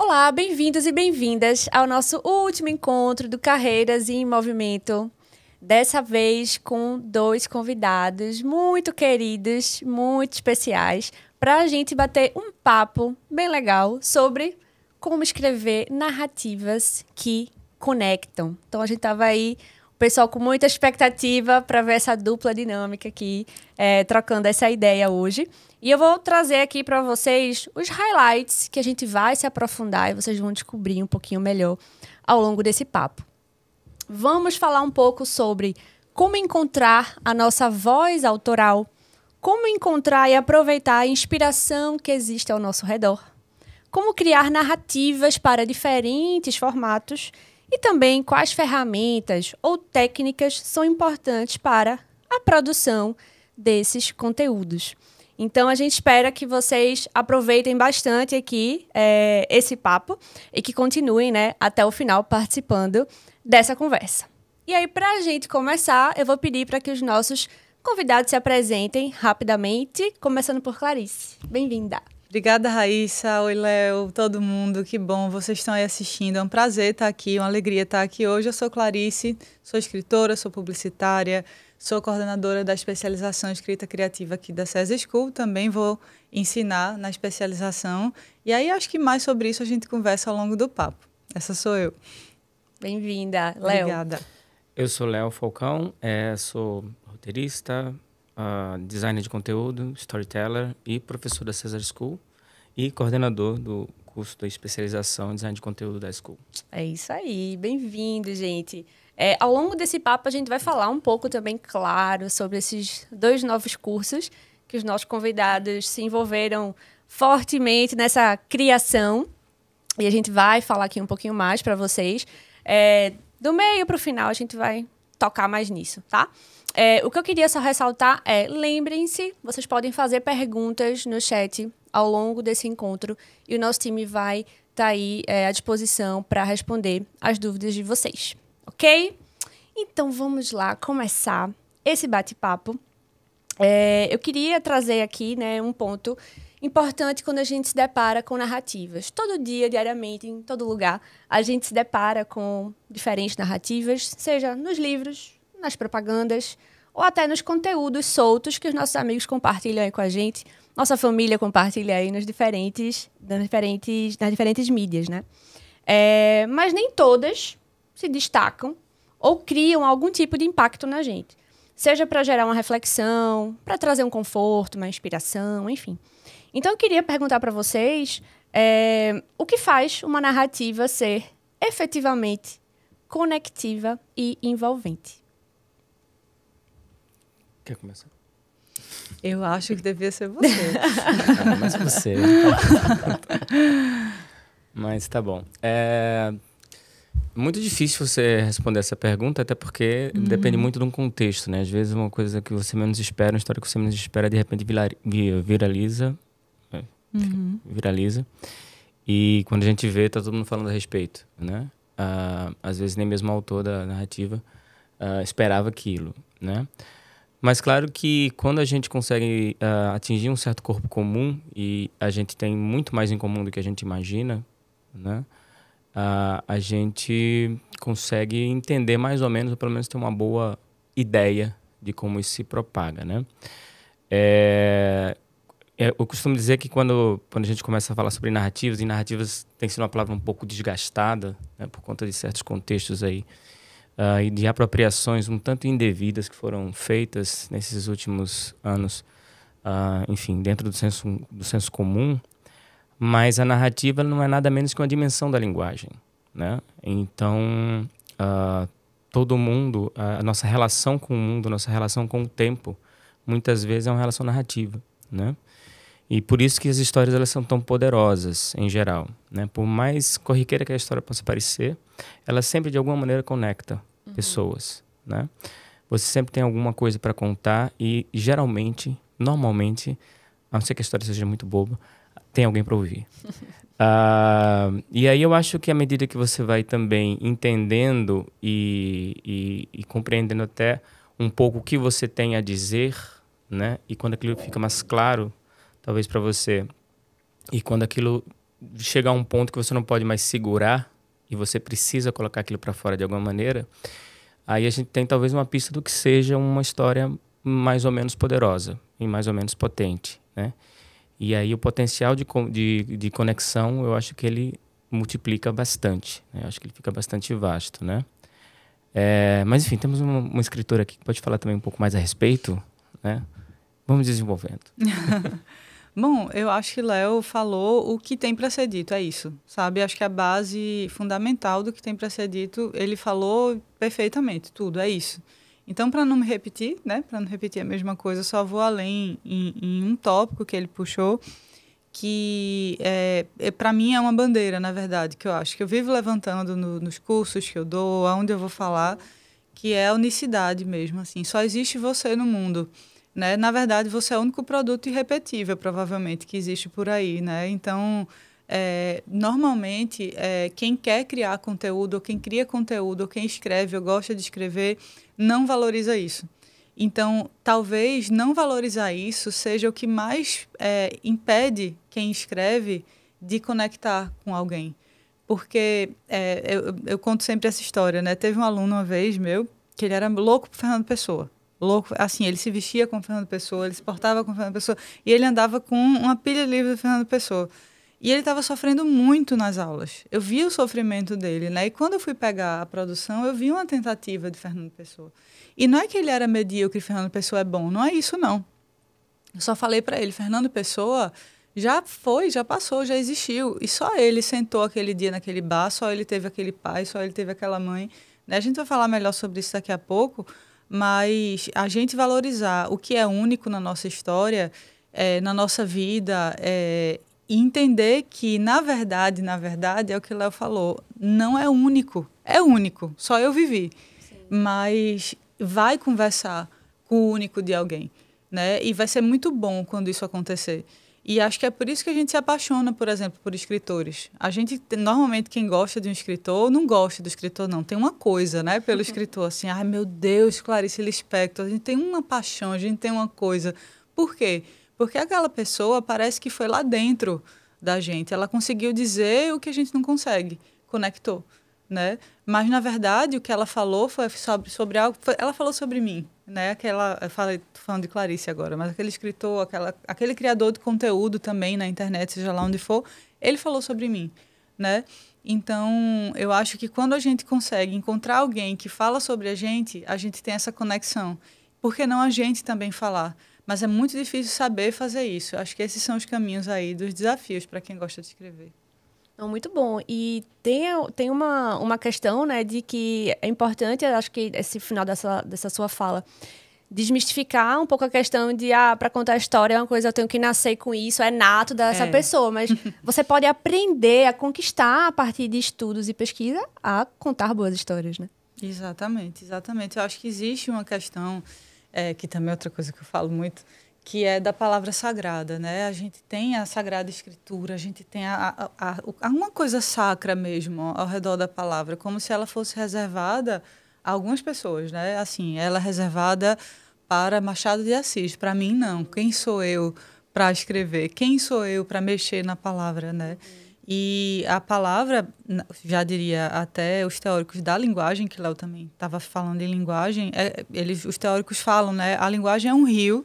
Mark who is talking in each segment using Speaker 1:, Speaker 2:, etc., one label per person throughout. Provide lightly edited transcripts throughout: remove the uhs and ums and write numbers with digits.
Speaker 1: Olá, bem-vindos e bem-vindas ao nosso último encontro do Carreiras em Movimento. Dessa vez com 2 convidados muito queridos, muito especiais, para a gente bater um papo bem legal sobre como escrever narrativas que conectam. Então a gente estava aí, o pessoal com muita expectativa para ver essa dupla dinâmica aqui, trocando essa ideia hoje. E eu vou trazer aqui para vocês os highlights que a gente vai se aprofundar e vocês vão descobrir um pouquinho melhor ao longo desse papo. Vamos falar um pouco sobre como encontrar a nossa voz autoral, como encontrar e aproveitar a inspiração que existe ao nosso redor, como criar narrativas para diferentes formatos e também quais ferramentas ou técnicas são importantes para a produção desses conteúdos. Então, a gente espera que vocês aproveitem bastante aqui esse papo e que continuem, até o final participando dessa conversa. E aí, para a gente começar, eu vou pedir para que os nossos convidados se apresentem rapidamente, começando por Clarice. Bem-vinda.
Speaker 2: Obrigada, Raíssa. Oi, Léo, todo mundo. Que bom, vocês estão aí assistindo. É um prazer estar aqui, uma alegria estar aqui hoje. Eu sou Clarice, sou escritora, sou publicitária, sou coordenadora da especialização Escrita Criativa aqui da SESI School. Também vou ensinar na especialização. E aí, acho que mais sobre isso a gente conversa ao longo do papo. Essa sou eu.
Speaker 1: Bem-vinda, Léo.
Speaker 2: Obrigada.
Speaker 3: Eu sou Léo Falcão, sou roteirista, designer de conteúdo, storyteller e professor da Cesar School e coordenador do curso de especialização em design de conteúdo da School.
Speaker 1: É isso aí, bem-vindo, gente. Ao longo desse papo, a gente vai falar um pouco também, claro, sobre esses 2 novos cursos que os nossos convidados se envolveram fortemente nessa criação. E a gente vai falar aqui um pouquinho mais para vocês. Do meio para o final, a gente vai tocar mais nisso, tá? O que eu queria só ressaltar lembrem-se, vocês podem fazer perguntas no chat ao longo desse encontro e o nosso time vai estar aí à disposição para responder as dúvidas de vocês. Ok? Então, vamos lá começar esse bate-papo. Eu queria trazer aqui um ponto importante quando a gente se depara com narrativas. Todo dia, diariamente, em todo lugar, a gente se depara com diferentes narrativas, seja nos livros, nas propagandas, ou até nos conteúdos soltos que os nossos amigos compartilham aí com a gente, nossa família compartilha aí nas diferentes mídias, né? Mas nem todas se destacam ou criam algum tipo de impacto na gente. Seja para gerar uma reflexão, para trazer um conforto, uma inspiração, enfim. Então, eu queria perguntar para vocês o que faz uma narrativa ser efetivamente conectiva e envolvente.
Speaker 3: Quer começar?
Speaker 2: Eu acho que devia ser você.
Speaker 3: Mas você. Mas tá bom. Muito difícil você responder essa pergunta, até porque depende muito de um contexto, né? Às vezes uma coisa que você menos espera, uma história que você menos espera, de repente viraliza. E quando a gente vê, tá todo mundo falando a respeito, né? Às vezes nem mesmo o autor da narrativa esperava aquilo, né? Mas claro que quando a gente consegue atingir um certo corpo comum e a gente tem muito mais em comum do que a gente imagina, né? A gente consegue entender mais ou menos, ou pelo menos ter uma boa ideia de como isso se propaga, né? Eu costumo dizer que quando a gente começa a falar sobre narrativas, e narrativas tem sido uma palavra um pouco desgastada, né, por conta de certos contextos aí, e de apropriações um tanto indevidas que foram feitas nesses últimos anos, enfim, dentro do senso comum, mas a narrativa não é nada menos que uma dimensão da linguagem, né? Então, todo mundo, a nossa relação com o mundo, a nossa relação com o tempo, muitas vezes é uma relação narrativa, né? E por isso que as histórias elas são tão poderosas, em geral, né? Por mais corriqueira que a história possa parecer, ela sempre, de alguma maneira, conecta pessoas, né? Você sempre tem alguma coisa para contar e, geralmente, normalmente, a não ser que a história seja muito boba, tem alguém para ouvir. E aí eu acho que à medida que você vai também entendendo e compreendendo até um pouco o que você tem a dizer, né? E quando aquilo fica mais claro, talvez para você, e quando aquilo chegar a um ponto que você não pode mais segurar e você precisa colocar aquilo para fora de alguma maneira, aí a gente tem talvez uma pista do que seja uma história mais ou menos poderosa e mais ou menos potente, né? E aí o potencial de conexão, eu acho que ele multiplica bastante, né? Eu acho que ele fica bastante vasto, né? Mas enfim, temos uma escritora aqui que pode falar também um pouco mais a respeito, né? Vamos desenvolvendo.
Speaker 2: Bom, eu acho que Léo falou o que tem para ser dito, é isso, sabe? Acho que a base fundamental do que tem para ser dito, ele falou perfeitamente, tudo, é isso. Então, para não me repetir, né? Para não repetir a mesma coisa, só vou além em um tópico que ele puxou, que para mim é uma bandeira, na verdade, que eu acho que eu vivo levantando nos cursos que eu dou, aonde eu vou falar, que é a unicidade mesmo, assim. Só existe você no mundo, né? Na verdade, você é o único produto irrepetível, provavelmente, que existe por aí, né? Então, normalmente, quem quer criar conteúdo, ou quem cria conteúdo, ou quem escreve ou gosta de escrever, não valoriza isso. Então, talvez não valorizar isso seja o que mais impede quem escreve de conectar com alguém. Porque eu conto sempre essa história, né? Teve um aluno uma vez meu que ele era louco por Fernando Pessoa. Louco, assim, ele se vestia com Fernando Pessoa, ele se portava com Fernando Pessoa e ele andava com uma pilha de livros do Fernando Pessoa. E ele estava sofrendo muito nas aulas. Eu vi o sofrimento dele, né? E quando eu fui pegar a produção, eu vi uma tentativa de Fernando Pessoa. E não é que ele era medíocre, Fernando Pessoa é bom, não é isso, não. Eu só falei para ele, Fernando Pessoa já foi, já passou, já existiu. E só ele sentou aquele dia naquele bar, só ele teve aquele pai, só ele teve aquela mãe. Né? A gente vai falar melhor sobre isso daqui a pouco, mas a gente valorizar o que é único na nossa história, na nossa vida, e entender que, na verdade, é o que o Léo falou, não é único, é único, só eu vivi. Sim. Mas vai conversar com o único de alguém, né? E vai ser muito bom quando isso acontecer. E acho que é por isso que a gente se apaixona, por exemplo, por escritores. A gente, normalmente, quem gosta de um escritor, não gosta do escritor, não. Tem uma coisa, né, pelo escritor, assim, ai, meu Deus, Clarice Lispector, a gente tem uma paixão, a gente tem uma coisa. Por quê? Porque aquela pessoa parece que foi lá dentro da gente. Ela conseguiu dizer o que a gente não consegue. Conectou, né? Mas, na verdade, o que ela falou foi sobre algo... Ela falou sobre mim, né? Eu tô falando de Clarice agora, mas aquele escritor, aquele criador de conteúdo também na internet, seja lá onde for, ele falou sobre mim, né? Então, eu acho que quando a gente consegue encontrar alguém que fala sobre a gente tem essa conexão. Por que não a gente também falar? Mas é muito difícil saber fazer isso. Acho que esses são os caminhos aí dos desafios para quem gosta de escrever.
Speaker 1: Não, muito bom. E tem uma questão, né, de que é importante, eu acho que esse final dessa sua fala, desmistificar um pouco a questão de, para contar a história é uma coisa, eu tenho que nascer com isso, é nato dessa pessoa. Mas você pode aprender a conquistar, a partir de estudos e pesquisa, a contar boas histórias, né?
Speaker 2: Exatamente, exatamente. Eu acho que existe uma questão... que também é outra coisa que eu falo muito, que é da palavra sagrada, né? A gente tem a Sagrada Escritura, a gente tem uma coisa sacra mesmo ao redor da palavra, como se ela fosse reservada a algumas pessoas, né? Assim, ela é reservada para Machado de Assis. Para mim, não. Quem sou eu para escrever? Quem sou eu para mexer na palavra, né? E a palavra, já diria até os teóricos da linguagem, que Léo também estava falando em linguagem, os teóricos falam, né? A linguagem é um rio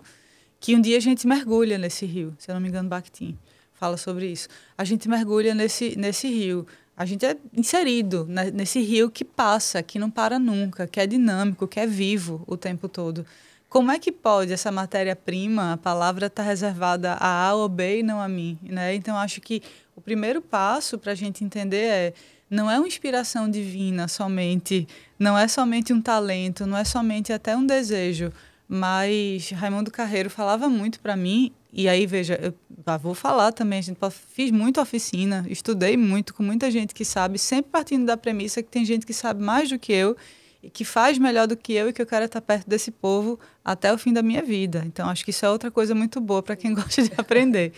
Speaker 2: que um dia a gente mergulha nesse rio. Se eu não me engano, Bakhtin fala sobre isso. A gente mergulha nesse rio. A gente é inserido nesse rio que passa, que não para nunca, que é dinâmico, que é vivo o tempo todo. Como é que pode essa matéria-prima, a palavra, estar reservada a A ou B e não a mim, né? Então, acho que o primeiro passo para a gente entender não é uma inspiração divina somente, não é somente um talento, não é somente até um desejo, mas Raimundo Carreiro falava muito para mim, e aí, veja, eu vou falar também, fiz muita oficina, estudei muito, com muita gente que sabe, sempre partindo da premissa que tem gente que sabe mais do que eu, e que faz melhor do que eu e que eu quero estar perto desse povo até o fim da minha vida. Então, acho que isso é outra coisa muito boa para quem gosta de aprender.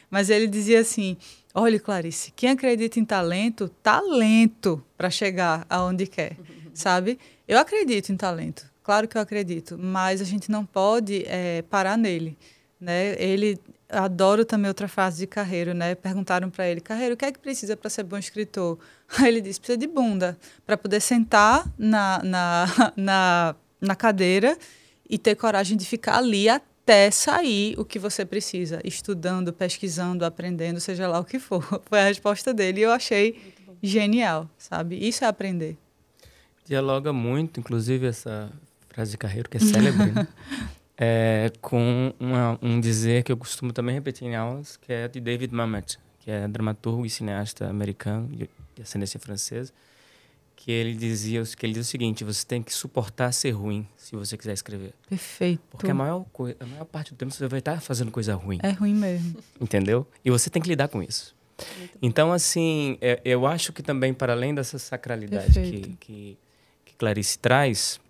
Speaker 2: Mas ele dizia assim, olha, Clarice, quem acredita em talento para chegar aonde quer, sabe? Eu acredito em talento, claro que eu acredito, mas a gente não pode parar nele, né? adoro também outra frase de Carreiro, né? Perguntaram para ele, Carreiro, o que é que precisa para ser bom escritor? Aí ele disse, precisa de bunda, para poder sentar na cadeira e ter coragem de ficar ali até sair o que você precisa, estudando, pesquisando, aprendendo, seja lá o que for. Foi a resposta dele e eu achei genial, sabe? Isso é aprender.
Speaker 3: Dialoga muito, inclusive, essa frase de Carreiro, que é célebre, né? Com um dizer que eu costumo também repetir em aulas, que é de David Mamet, que é dramaturgo e cineasta americano de ascendência francesa, que ele dizia o seguinte: você tem que suportar ser ruim se você quiser escrever.
Speaker 2: Perfeito.
Speaker 3: Porque a maior parte do tempo você vai estar fazendo coisa ruim.
Speaker 2: É ruim mesmo.
Speaker 3: Entendeu? E você tem que lidar com isso. Então, assim, eu acho que também, para além dessa sacralidade que Clarice traz,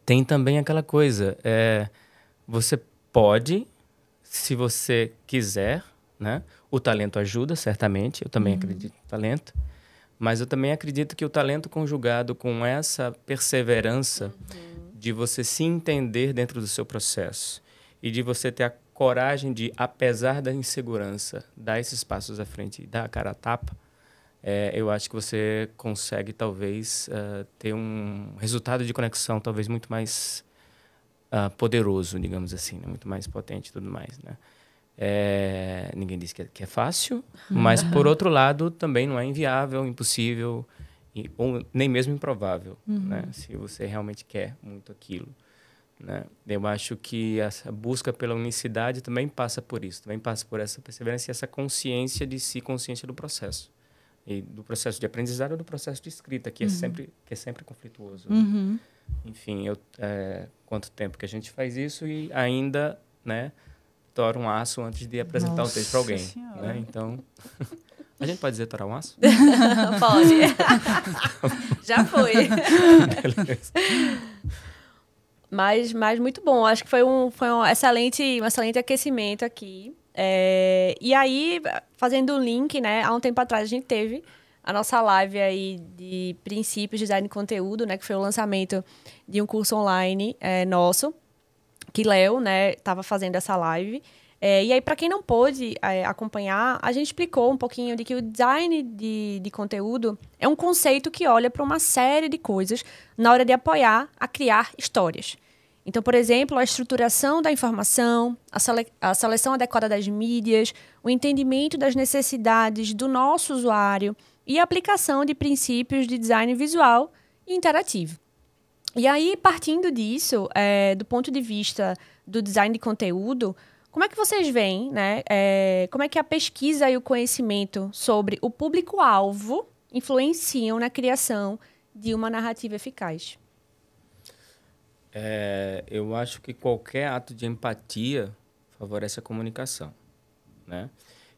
Speaker 3: tem também aquela coisa, você pode, se você quiser, né? O talento ajuda, certamente, eu também acredito no talento, mas eu também acredito que o talento conjugado com essa perseverança de você se entender dentro do seu processo e de você ter a coragem de, apesar da insegurança, dar esses passos à frente e dar a cara a tapa, eu acho que você consegue, talvez, ter um resultado de conexão talvez muito mais poderoso, digamos assim, né? Muito mais potente e tudo mais, né? Ninguém diz que é fácil, mas, por outro lado, também não é inviável, impossível, ou nem mesmo improvável, né? Se você realmente quer muito aquilo, né? Eu acho que essa busca pela unicidade também passa por isso, também passa por essa perseverança e essa consciência de si, consciência do processo. E do processo de aprendizado ou do processo de escrita, que é sempre conflituoso. Né? Enfim, quanto tempo que a gente faz isso e ainda, né, tora um aço antes de apresentar o texto para alguém. Né? Então, a gente pode dizer torar um aço?
Speaker 1: Pode. Já foi.
Speaker 3: Beleza.
Speaker 1: Mas muito bom. Acho que foi um excelente aquecimento aqui. E aí, fazendo o link, né? Há um tempo atrás a gente teve a nossa live aí de princípios de design de conteúdo, né? Que foi o lançamento de um curso online nosso, que Léo, né, estava fazendo essa live. E aí, para quem não pôde acompanhar, a gente explicou um pouquinho de que o design de conteúdo é um conceito que olha para uma série de coisas na hora de apoiar a criar histórias. Então, por exemplo, a estruturação da informação, a seleção adequada das mídias, o entendimento das necessidades do nosso usuário e a aplicação de princípios de design visual e interativo. E aí, partindo disso, do ponto de vista do design de conteúdo, como é que vocês veem, né? Como é que a pesquisa e o conhecimento sobre o público-alvo influenciam na criação de uma narrativa eficaz?
Speaker 3: Eu acho que qualquer ato de empatia favorece a comunicação, né?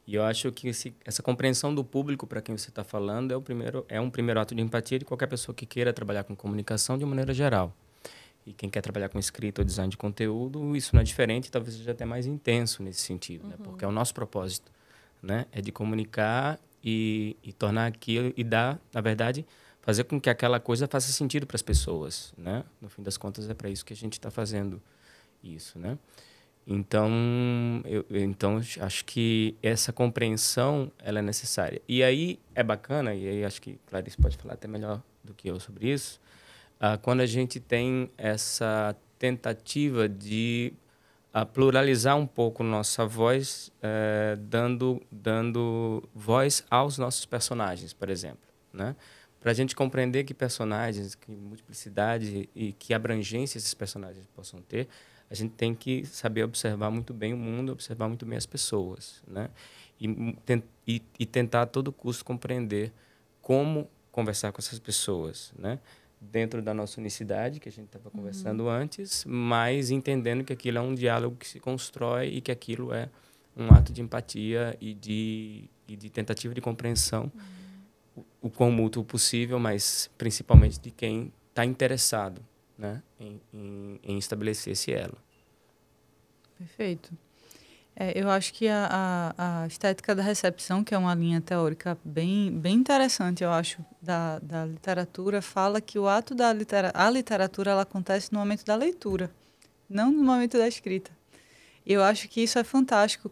Speaker 3: E eu acho que essa compreensão do público para quem você está falando é um primeiro ato de empatia de qualquer pessoa que queira trabalhar com comunicação de maneira geral. E quem quer trabalhar com escrita ou design de conteúdo, isso não é diferente, talvez seja até mais intenso nesse sentido, né? Porque é o nosso propósito, né? É de comunicar e tornar aquilo e dar, na verdade, fazer com que aquela coisa faça sentido para as pessoas, né? No fim das contas, é para isso que a gente está fazendo isso, né? Então, então, acho que essa compreensão ela é necessária. E aí é bacana, e aí acho que Clarice pode falar até melhor do que eu sobre isso, quando a gente tem essa tentativa de pluralizar um pouco nossa voz, dando voz aos nossos personagens, por exemplo, né? Para a gente compreender que personagens, que multiplicidade e que abrangência esses personagens possam ter, a gente tem que saber observar muito bem o mundo, observar muito bem as pessoas, né? E tentar a todo custo compreender como conversar com essas pessoas, né? Dentro da nossa unicidade, que a gente estava conversando antes, mas entendendo que aquilo é um diálogo que se constrói e que aquilo é um ato de empatia e de tentativa de compreensão, o quão mútuo possível, mas principalmente de quem está interessado, né, em estabelecer esse elo.
Speaker 2: Perfeito. Eu acho que a estética da recepção, que é uma linha teórica bem interessante, eu acho, da literatura, fala que o ato a literatura ela acontece no momento da leitura, não no momento da escrita. E eu acho que isso é fantástico.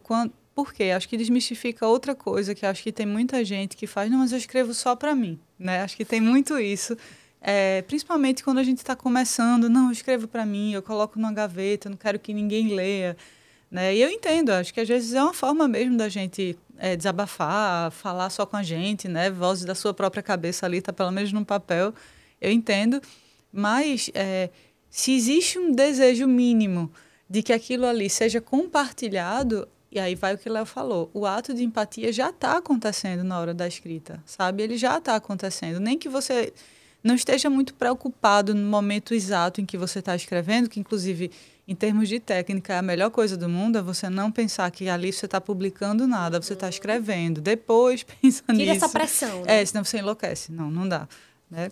Speaker 2: Por quê? Acho que desmistifica outra coisa que acho que tem muita gente que faz, não, mas eu escrevo só para mim, né? Acho que tem muito isso. Principalmente quando a gente está começando, não, eu escrevo para mim, eu coloco numa gaveta, não quero que ninguém leia, né? E eu entendo, acho que às vezes é uma forma mesmo da gente desabafar, falar só com a gente, né? Vozes da sua própria cabeça ali, tá pelo menos no papel, eu entendo. Mas se existe um desejo mínimo de que aquilo ali seja compartilhado, e aí vai o que o Léo falou, o ato de empatia já está acontecendo na hora da escrita, sabe? Ele já está acontecendo. Nem que você não esteja muito preocupado no momento exato em que você está escrevendo, que inclusive, em termos de técnica, é a melhor coisa do mundo, é você não pensar que ali você está publicando nada, você está escrevendo. Depois, pensa nisso.
Speaker 1: Tira essa pressão, né?
Speaker 2: Senão você enlouquece. Não dá, né?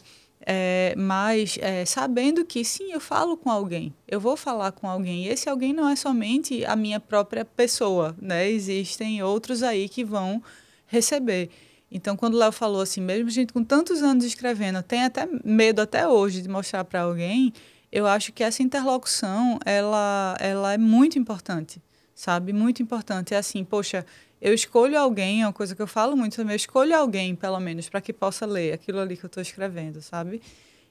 Speaker 2: Mas sabendo que, sim, eu falo com alguém, eu vou falar com alguém, e esse alguém não é somente a minha própria pessoa, né? Existem outros aí que vão receber. Então, quando o Léo falou assim, mesmo a gente com tantos anos escrevendo, tem até medo até hoje de mostrar para alguém, eu acho que essa interlocução, ela é muito importante, sabe? Muito importante. É assim, poxa, eu escolho alguém, é uma coisa que eu falo muito também, eu escolho alguém, pelo menos, para que possa ler aquilo ali que eu estou escrevendo, sabe?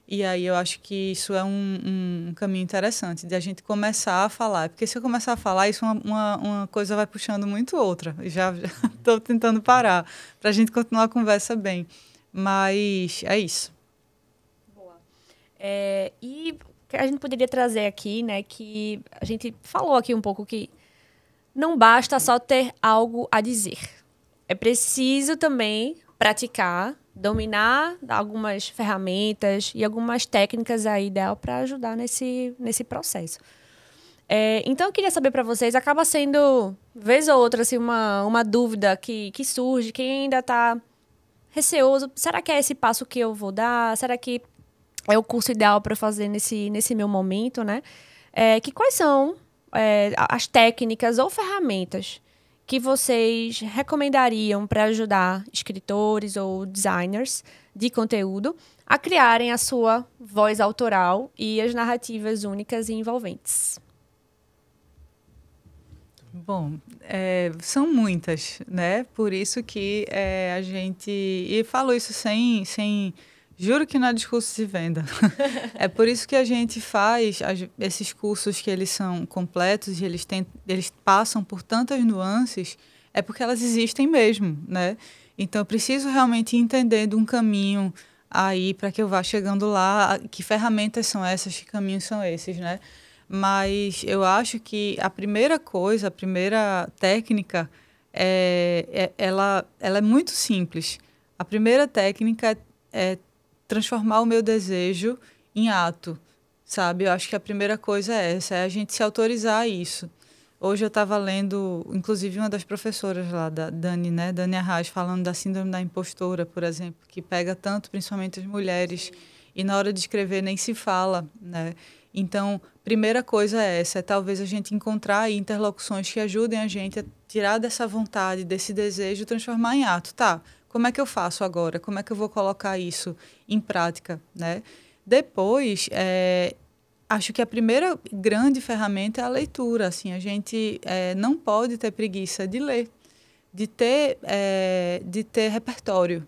Speaker 2: E aí eu acho que isso é um caminho interessante, de a gente começar a falar. Porque se eu começar a falar, isso uma coisa vai puxando muito outra. Já estou tentando parar, para a gente continuar a conversa bem. Mas é isso.
Speaker 1: Boa. E a gente poderia trazer aqui, né, que a gente falou aqui um pouco que não basta só ter algo a dizer. É preciso também praticar, dominar algumas ferramentas e algumas técnicas aí ideal para ajudar nesse processo. Então, eu queria saber para vocês, acaba sendo, vez ou outra, assim, uma dúvida que surge, quem ainda está receoso, será que é esse passo que eu vou dar? Será que é o curso ideal para fazer nesse meu momento, né? Quais são as técnicas ou ferramentas que vocês recomendariam para ajudar escritores ou designers de conteúdo a criarem a sua voz autoral e as narrativas únicas e envolventes?
Speaker 2: Bom, são muitas, né? Por isso que a gente... E falo isso sem juro que não é discurso de venda. É por isso que a gente faz esses cursos que eles são completos e eles passam por tantas nuances, é porque elas existem mesmo, né? Então, eu preciso realmente entender de um caminho aí para que eu vá chegando lá, que ferramentas são essas, que caminhos são esses, né? Mas eu acho que a primeira coisa, a primeira técnica, ela é muito simples. A primeira técnica é transformar o meu desejo em ato, sabe? Eu acho que a primeira coisa é essa, é a gente se autorizar a isso. Hoje eu estava lendo, inclusive, uma das professoras lá, da Dani, né? Dani Arraes, falando da síndrome da impostora, por exemplo, que pega tanto, principalmente as mulheres, e na hora de escrever nem se fala, né? Então, primeira coisa é essa, é talvez a gente encontrar aí interlocuções que ajudem a gente a tirar dessa vontade, desse desejo, transformar em ato. Tá, como é que eu faço agora? Como é que eu vou colocar isso em prática, né? Depois, acho que a primeira grande ferramenta é a leitura. Assim, a gente não pode ter preguiça de ler, de ter repertório.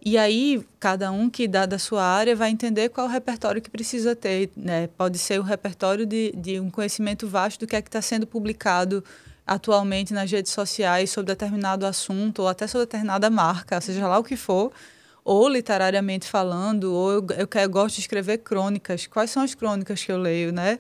Speaker 2: E aí, cada um que dá da sua área vai entender qual é o repertório que precisa ter, né? Pode ser o repertório de um conhecimento vasto do que é que está sendo publicado atualmente nas redes sociais sobre determinado assunto ou até sobre determinada marca, seja lá o que for, ou literariamente falando, ou eu gosto de escrever crônicas. Quais são as crônicas que eu leio, né?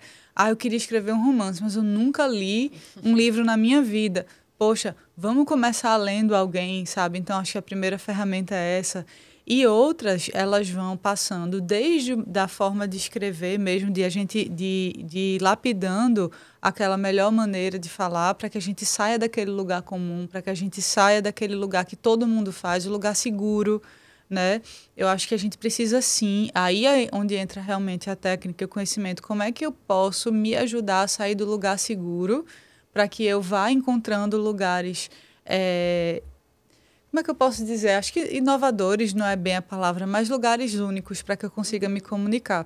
Speaker 2: Eu queria escrever um romance, mas eu nunca li um livro na minha vida. Poxa, vamos começar lendo alguém, sabe? Então, acho que a primeira ferramenta é essa. E outras, elas vão passando desde da forma de escrever mesmo, de a gente de ir lapidando aquela melhor maneira de falar para que a gente saia daquele lugar comum, para que a gente saia daquele lugar que todo mundo faz, o lugar seguro, né? Eu acho que a gente precisa sim, aí é onde entra realmente a técnica e o conhecimento. Como é que eu posso me ajudar a sair do lugar seguro para que eu vá encontrando lugares... como é que eu posso dizer? Acho que inovadores não é bem a palavra, mas lugares únicos para que eu consiga me comunicar.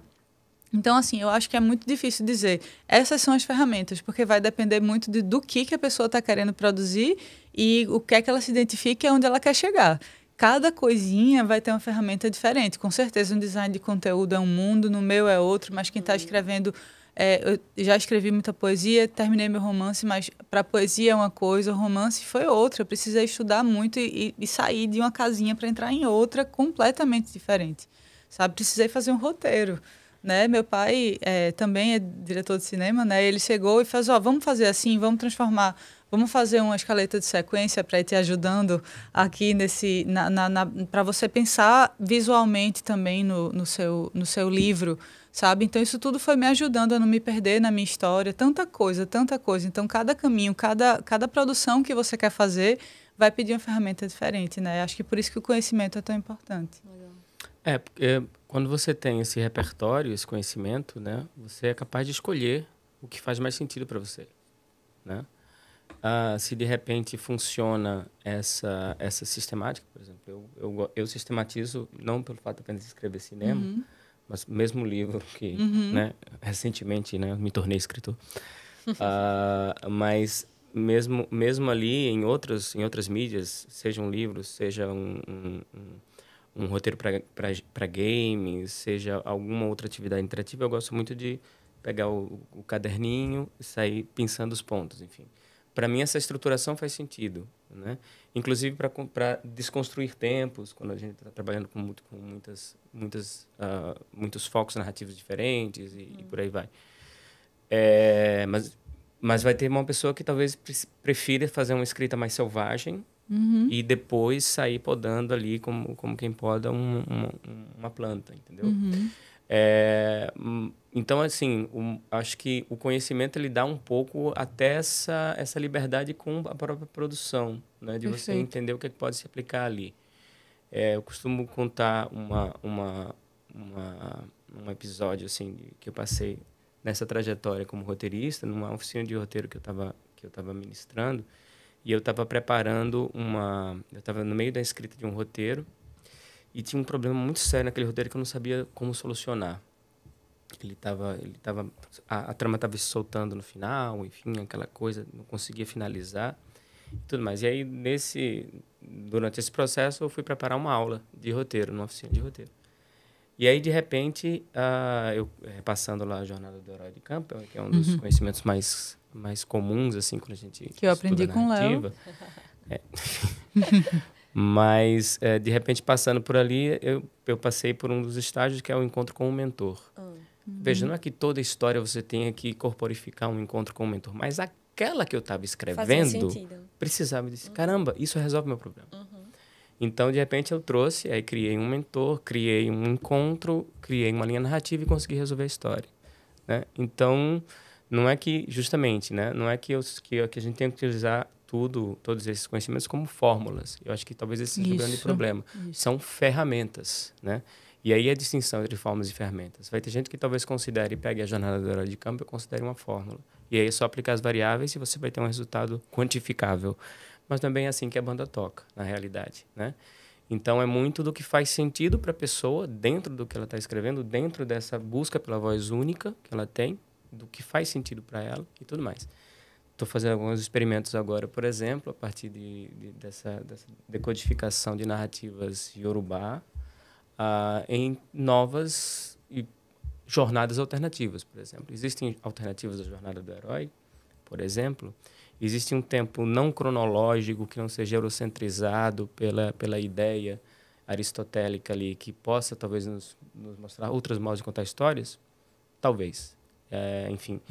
Speaker 2: Então, assim, eu acho que é muito difícil dizer essas são as ferramentas, porque vai depender muito do que a pessoa está querendo produzir e o que é que ela se identifica e onde ela quer chegar. Cada coisinha vai ter uma ferramenta diferente. Com certeza, um design de conteúdo é um mundo, no meu é outro, mas quem está escrevendo... eu já escrevi muita poesia, terminei meu romance, mas para poesia é uma coisa, o romance foi outra. Eu precisei estudar muito e sair de uma casinha para entrar em outra completamente diferente. Sabe? Precisei fazer um roteiro. Né? Meu pai também é diretor de cinema, né? Ele chegou e fez, vamos fazer assim, vamos transformar, vamos fazer uma escaleta de sequência para ir te ajudando aqui para você pensar visualmente também no seu livro, sabe? Então isso tudo foi me ajudando a não me perder na minha história, tanta coisa, tanta coisa. Então cada caminho, cada produção que você quer fazer vai pedir uma ferramenta diferente, né? Acho que por isso que o conhecimento é tão importante.
Speaker 3: Porque quando você tem esse repertório, esse conhecimento, né, você é capaz de escolher o que faz mais sentido para você, né? Se de repente funciona essa sistemática, por exemplo, eu sistematizo não pelo fato apenas de escrever cinema, mas mesmo livro que, né, recentemente, né, me tornei escritor, mas mesmo ali em outras mídias, seja um livro, seja um roteiro para games, seja alguma outra atividade interativa, eu gosto muito de pegar o caderninho e sair pensando os pontos, enfim. Para mim, essa estruturação faz sentido, né? Inclusive para desconstruir tempos, quando a gente está trabalhando com muitos focos narrativos diferentes e por aí vai. Mas vai ter uma pessoa que talvez prefira fazer uma escrita mais selvagem, e depois sair podando ali como quem poda uma planta, entendeu? Então, assim, acho que o conhecimento ele dá um pouco até essa liberdade com a própria produção, né? De você entender o que pode se aplicar ali. Eu costumo contar um episódio assim que eu passei nessa trajetória como roteirista, numa oficina de roteiro que eu estava ministrando. E eu estava preparando eu estava no meio da escrita de um roteiro e tinha um problema muito sério naquele roteiro que eu não sabia como solucionar. A trama estava se soltando no final, enfim, aquela coisa, não conseguia finalizar e tudo mais. E aí, durante esse processo, eu fui preparar uma aula de roteiro, numa oficina de roteiro. E aí, de repente, eu passando lá a Jornada do Herói de Campo, que é um dos conhecimentos mais comuns, assim, quando a gente
Speaker 2: que eu aprendi com o Léo.
Speaker 3: Mas, de repente, passando por ali, eu passei por um dos estágios, que é o encontro com o mentor. Veja, não é que toda história você tenha que corporificar um encontro com o mentor, mas aquela que eu estava escrevendo precisava disso. Caramba, isso resolve meu problema. Então, de repente, eu trouxe, aí criei um mentor, criei um encontro, criei uma linha narrativa e consegui resolver a história, né? Então, não é que, justamente, né? Não é que a gente tenha que utilizar todos esses conhecimentos como fórmulas. Eu acho que talvez esse seja o grande problema. São ferramentas, né? E aí a distinção entre fórmulas e ferramentas. Vai ter gente que talvez pegue a jornada do herói de campo e considere uma fórmula. E aí é só aplicar as variáveis e você vai ter um resultado quantificável. Mas também é assim que a banda toca, na realidade, né? Então, é muito do que faz sentido para a pessoa, dentro do que ela está escrevendo, dentro dessa busca pela voz única que ela tem, do que faz sentido para ela e tudo mais. Estou fazendo alguns experimentos agora, por exemplo, a partir dessa decodificação de narrativas iorubá em novas jornadas alternativas, por exemplo. Existem alternativas da jornada do herói, por exemplo. Existe um tempo não cronológico que não seja eurocentrizado pela ideia aristotélica ali, que possa talvez nos mostrar outros modos de contar histórias? Talvez. Enfim.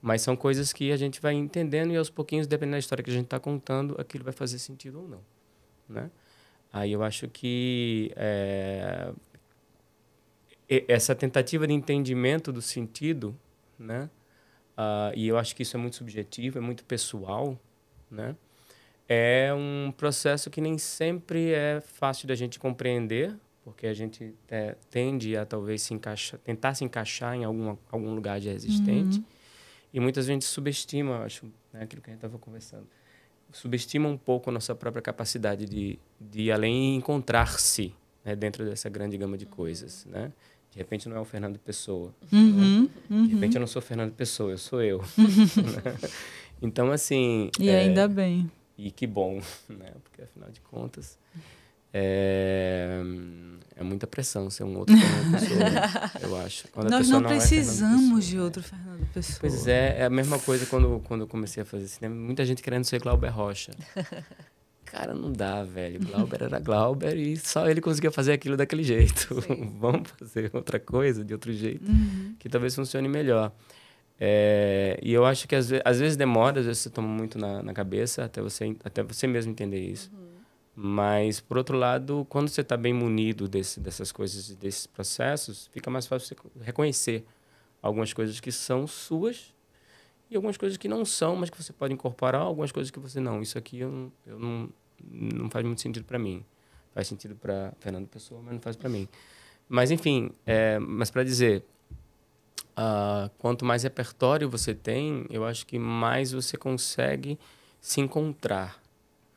Speaker 3: Mas são coisas que a gente vai entendendo e aos pouquinhos, dependendo da história que a gente está contando, aquilo vai fazer sentido ou não, né? Aí eu acho que essa tentativa de entendimento do sentido, né? E eu acho que isso é muito subjetivo, é muito pessoal, né? É um processo que nem sempre é fácil da gente compreender, porque a gente tende a talvez tentar se encaixar em algum lugar já existente. E muitas vezes a gente subestima, acho, né, aquilo que a gente estava conversando, subestima um pouco a nossa própria capacidade de ir além e encontrar-se, né, dentro dessa grande gama de coisas, né? De repente não é o Fernando Pessoa.
Speaker 2: Uhum.
Speaker 3: De repente eu não sou Fernando Pessoa, eu sou eu. Então, assim...
Speaker 2: E ainda bem.
Speaker 3: E que bom, né? Porque, afinal de contas, é muita pressão ser um outro Fernando Pessoa, eu acho. Quando a
Speaker 2: Nós
Speaker 3: pessoa
Speaker 2: não
Speaker 3: é
Speaker 2: precisamos
Speaker 3: Pessoa,
Speaker 2: de outro Fernando Pessoa.
Speaker 3: Pois é a mesma coisa quando eu comecei a fazer cinema. Muita gente querendo ser Glauber Rocha. Cara, não dá, velho. Glauber era Glauber e só ele conseguia fazer aquilo daquele jeito. Vamos fazer outra coisa de outro jeito, que talvez funcione melhor. E eu acho que às vezes demora, às vezes você toma muito na cabeça até você mesmo entender isso. Mas, por outro lado, quando você está bem munido dessas coisas, desses processos, fica mais fácil você reconhecer algumas coisas que são suas e algumas coisas que não são, mas que você pode incorporar, algumas coisas que você não. Isso aqui não faz muito sentido para mim. Faz sentido para Fernando Pessoa, mas não faz para mim. Mas, enfim, mas para dizer, quanto mais repertório você tem, eu acho que mais você consegue se encontrar,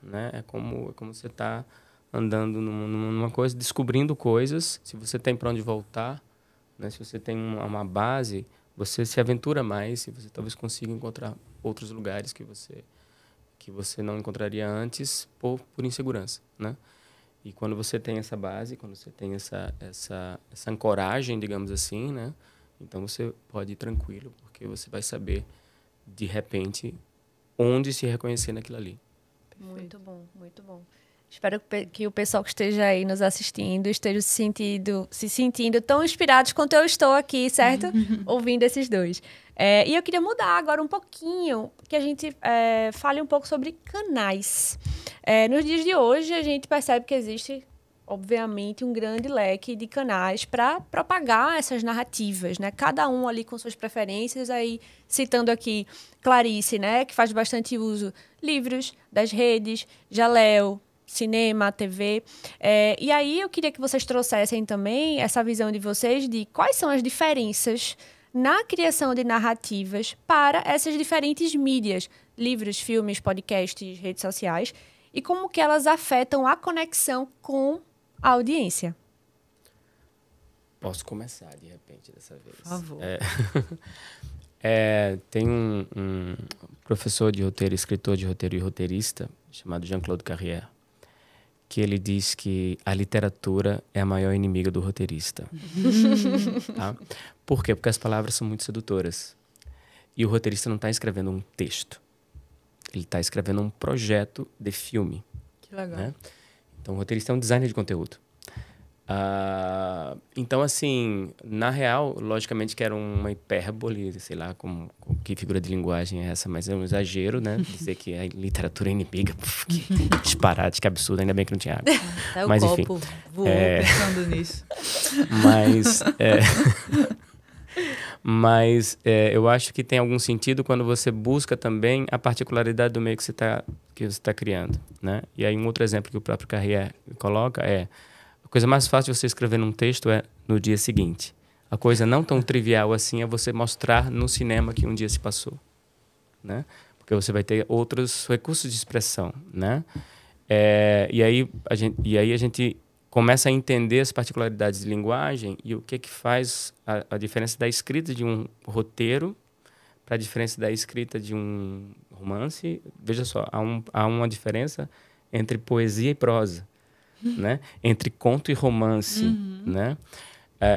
Speaker 3: né? É como você está andando numa coisa, descobrindo coisas. Se você tem para onde voltar, né? Se você tem uma base, você se aventura mais e você talvez consiga encontrar outros lugares que você não encontraria antes por insegurança, né? E quando você tem essa base, quando você tem essa ancoragem, digamos assim, né? Então você pode ir tranquilo, porque você vai saber, de repente, onde se reconhecer naquilo ali.
Speaker 1: Muito bom, muito bom. Espero que o pessoal que esteja aí nos assistindo esteja se sentindo tão inspirados quanto eu estou aqui, certo? Ouvindo esses dois. E eu queria mudar agora um pouquinho, que a gente fale um pouco sobre canais. Nos dias de hoje, a gente percebe que existe, obviamente, um grande leque de canais para propagar essas narrativas, né? Cada um ali com suas preferências, aí citando aqui Clarice, né? Que faz bastante uso livros, das redes, Jaleo, cinema, TV. E aí eu queria que vocês trouxessem também essa visão de vocês de quais são as diferenças na criação de narrativas para essas diferentes mídias, livros, filmes, podcasts, redes sociais, e como que elas afetam a conexão com a audiência.
Speaker 3: Posso começar, de repente, dessa vez?
Speaker 2: Por favor.
Speaker 3: Tem um professor de roteiro, escritor de roteiro e roteirista, chamado Jean-Claude Carrière, que ele diz que a literatura é a maior inimiga do roteirista. Tá? Por quê? Porque as palavras são muito sedutoras. E o roteirista não está escrevendo um texto. Ele está escrevendo um projeto de filme.
Speaker 2: Que legal.
Speaker 3: Né? Então, o roteirista é um designer de conteúdo. Então, assim, na real, logicamente que era uma hipérbole, sei lá que figura de linguagem é essa, mas é um exagero, né? Dizer que a literatura é inimiga. Que disparate, que absurdo, ainda bem que não tinha água.
Speaker 2: Até
Speaker 3: mas,
Speaker 2: o
Speaker 3: enfim,
Speaker 2: copo voou pensando nisso.
Speaker 3: Mas eu acho que tem algum sentido quando você busca também a particularidade do meio que você está criando, né? E aí um outro exemplo que o próprio Carrière coloca a coisa mais fácil de você escrever num texto é no dia seguinte. A coisa não tão trivial assim é você mostrar no cinema que um dia se passou, né? Porque você vai ter outros recursos de expressão, né? E aí a gente começa a entender as particularidades de linguagem e o que faz a diferença da escrita de um roteiro para a diferença da escrita de um romance. Veja só, há uma diferença entre poesia e prosa, né? Entre conto e romance, né?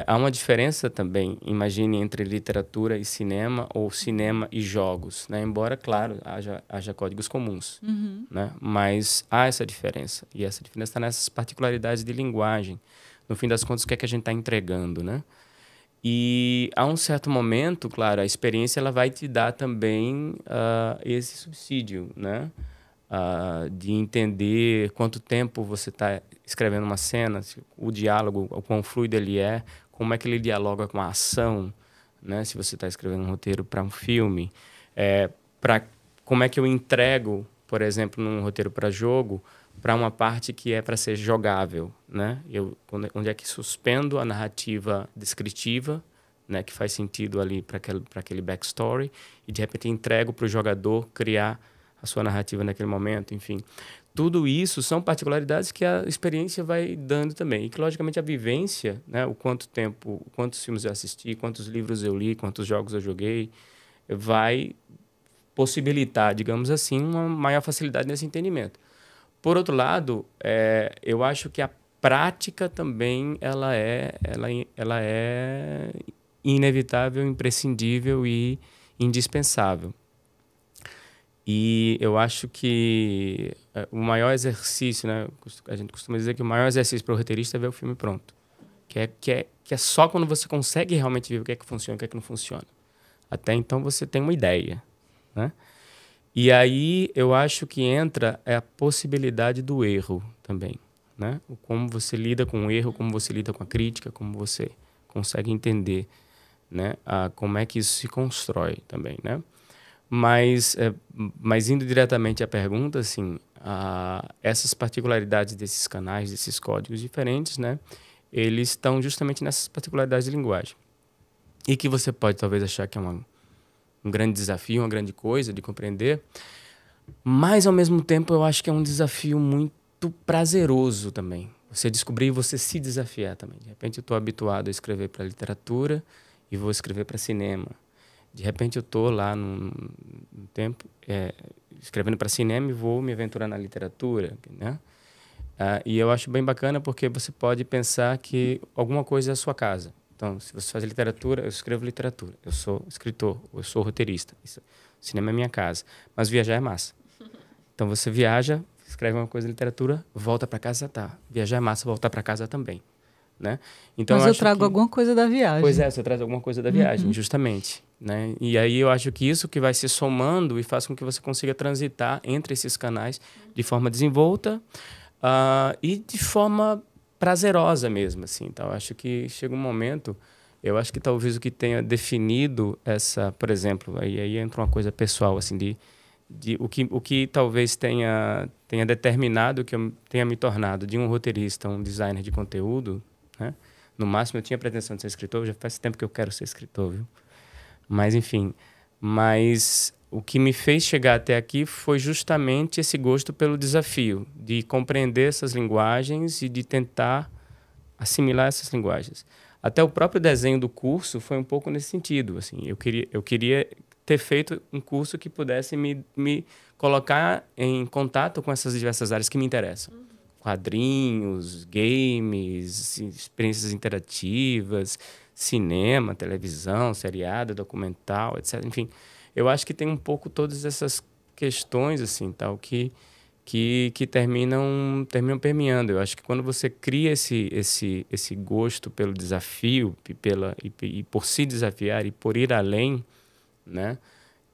Speaker 3: Há uma diferença também, imagine, entre literatura e cinema ou cinema e jogos, né? Embora, claro, haja códigos comuns, né? Mas há essa diferença. E essa diferença está nessas particularidades de linguagem. No fim das contas, o que é que a gente está entregando, né? E a um certo momento, claro, a experiência ela vai te dar também esse subsídio, né? De entender quanto tempo você está escrevendo uma cena, o diálogo, o quão fluido ele é, como é que ele dialoga com a ação, né? Se você está escrevendo um roteiro para um filme, como é que eu entrego, por exemplo, num roteiro para jogo, para uma parte que é para ser jogável, né? Onde é que suspendo a narrativa descritiva, né? Que faz sentido ali para aquele backstory, e de repente entrego para o jogador criar a sua narrativa naquele momento, enfim. Tudo isso são particularidades que a experiência vai dando também. E que, logicamente, a vivência, né, o quanto tempo, quantos filmes eu assisti, quantos livros eu li, quantos jogos eu joguei, vai possibilitar, digamos assim, uma maior facilidade nesse entendimento. Por outro lado, eu acho que a prática também ela é inevitável, imprescindível e indispensável. E eu acho que o maior exercício, né, a gente costuma dizer que o maior exercício para o roteirista é ver o filme pronto. Que é só quando você consegue realmente ver o que é que funciona e o que é que não funciona. Até então você tem uma ideia, né? E aí eu acho que entra a possibilidade do erro também, né? Como você lida com o erro, como você lida com a crítica, como você consegue entender, né? Como é que isso se constrói também, né? Mas indo diretamente à pergunta, assim, essas particularidades desses canais, desses códigos diferentes, né? Eles estão justamente nessas particularidades de linguagem. E que você pode talvez achar que é um grande desafio, uma grande coisa de compreender, mas ao mesmo tempo eu acho que é um desafio muito prazeroso também. Você descobrir e você se desafiar também. De repente eu estou habituado a escrever para literatura e vou escrever para cinema. De repente eu estou lá no tempo escrevendo para cinema e vou me aventurar na literatura, né? E eu acho bem bacana porque você pode pensar que alguma coisa é a sua casa. Então, se você faz literatura, eu escrevo literatura. Eu sou escritor, eu sou roteirista. O cinema é minha casa. Mas viajar é massa. Então, você viaja, escreve uma coisa de literatura, volta para casa, tá. Viajar é massa, voltar para casa também, né? Então,
Speaker 2: mas eu trago alguma coisa da viagem.
Speaker 3: Pois é, você traz alguma coisa da viagem, justamente, né? E aí eu acho que isso que vai se somando e faz com que você consiga transitar entre esses canais de forma desenvolta e de forma prazerosa mesmo, assim. Então, acho que chega um momento, eu acho que talvez o que tenha definido essa, por exemplo, aí entra uma coisa pessoal, assim, o que talvez tenha determinado que eu tenha me tornado de um roteirista, um designer de conteúdo, né? No máximo eu tinha pretensão de ser escritor, já faz tempo que eu quero ser escritor, viu? Mas, enfim, o que me fez chegar até aqui foi justamente esse gosto pelo desafio, de compreender essas linguagens e de tentar assimilar essas linguagens. Até o próprio desenho do curso foi um pouco nesse sentido. Assim, eu queria ter feito um curso que pudesse me colocar em contato com essas diversas áreas que me interessam. Quadrinhos, games, experiências interativas, cinema, televisão, seriado, documental, etc. Enfim, eu acho que tem um pouco todas essas questões assim, tal, que terminam permeando. Eu acho que quando você cria esse gosto pelo desafio e por se desafiar e por ir além, né,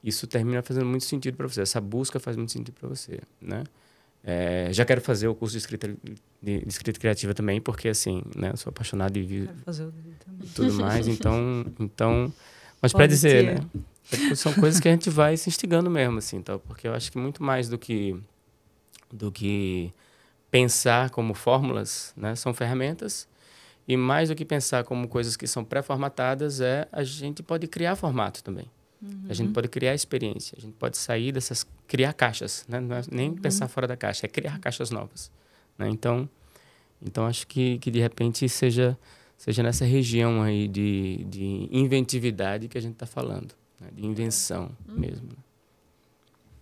Speaker 3: isso termina fazendo muito sentido para você. Essa busca faz muito sentido para você, né? Já quero fazer o curso de escrita criativa também, porque assim, né, eu sou apaixonado e tudo mais, então, mas para dizer, né, são coisas que a gente vai se instigando mesmo, assim, então, porque eu acho que muito mais do que pensar como fórmulas, né, são ferramentas, e mais do que pensar como coisas que são pré-formatadas, a gente pode criar formato também. A gente pode criar experiência, a gente pode sair criar caixas, né? Não é nem pensar fora da caixa, é criar caixas novas, né? Então acho que de repente seja nessa região aí de inventividade que a gente está falando, né? De invenção mesmo.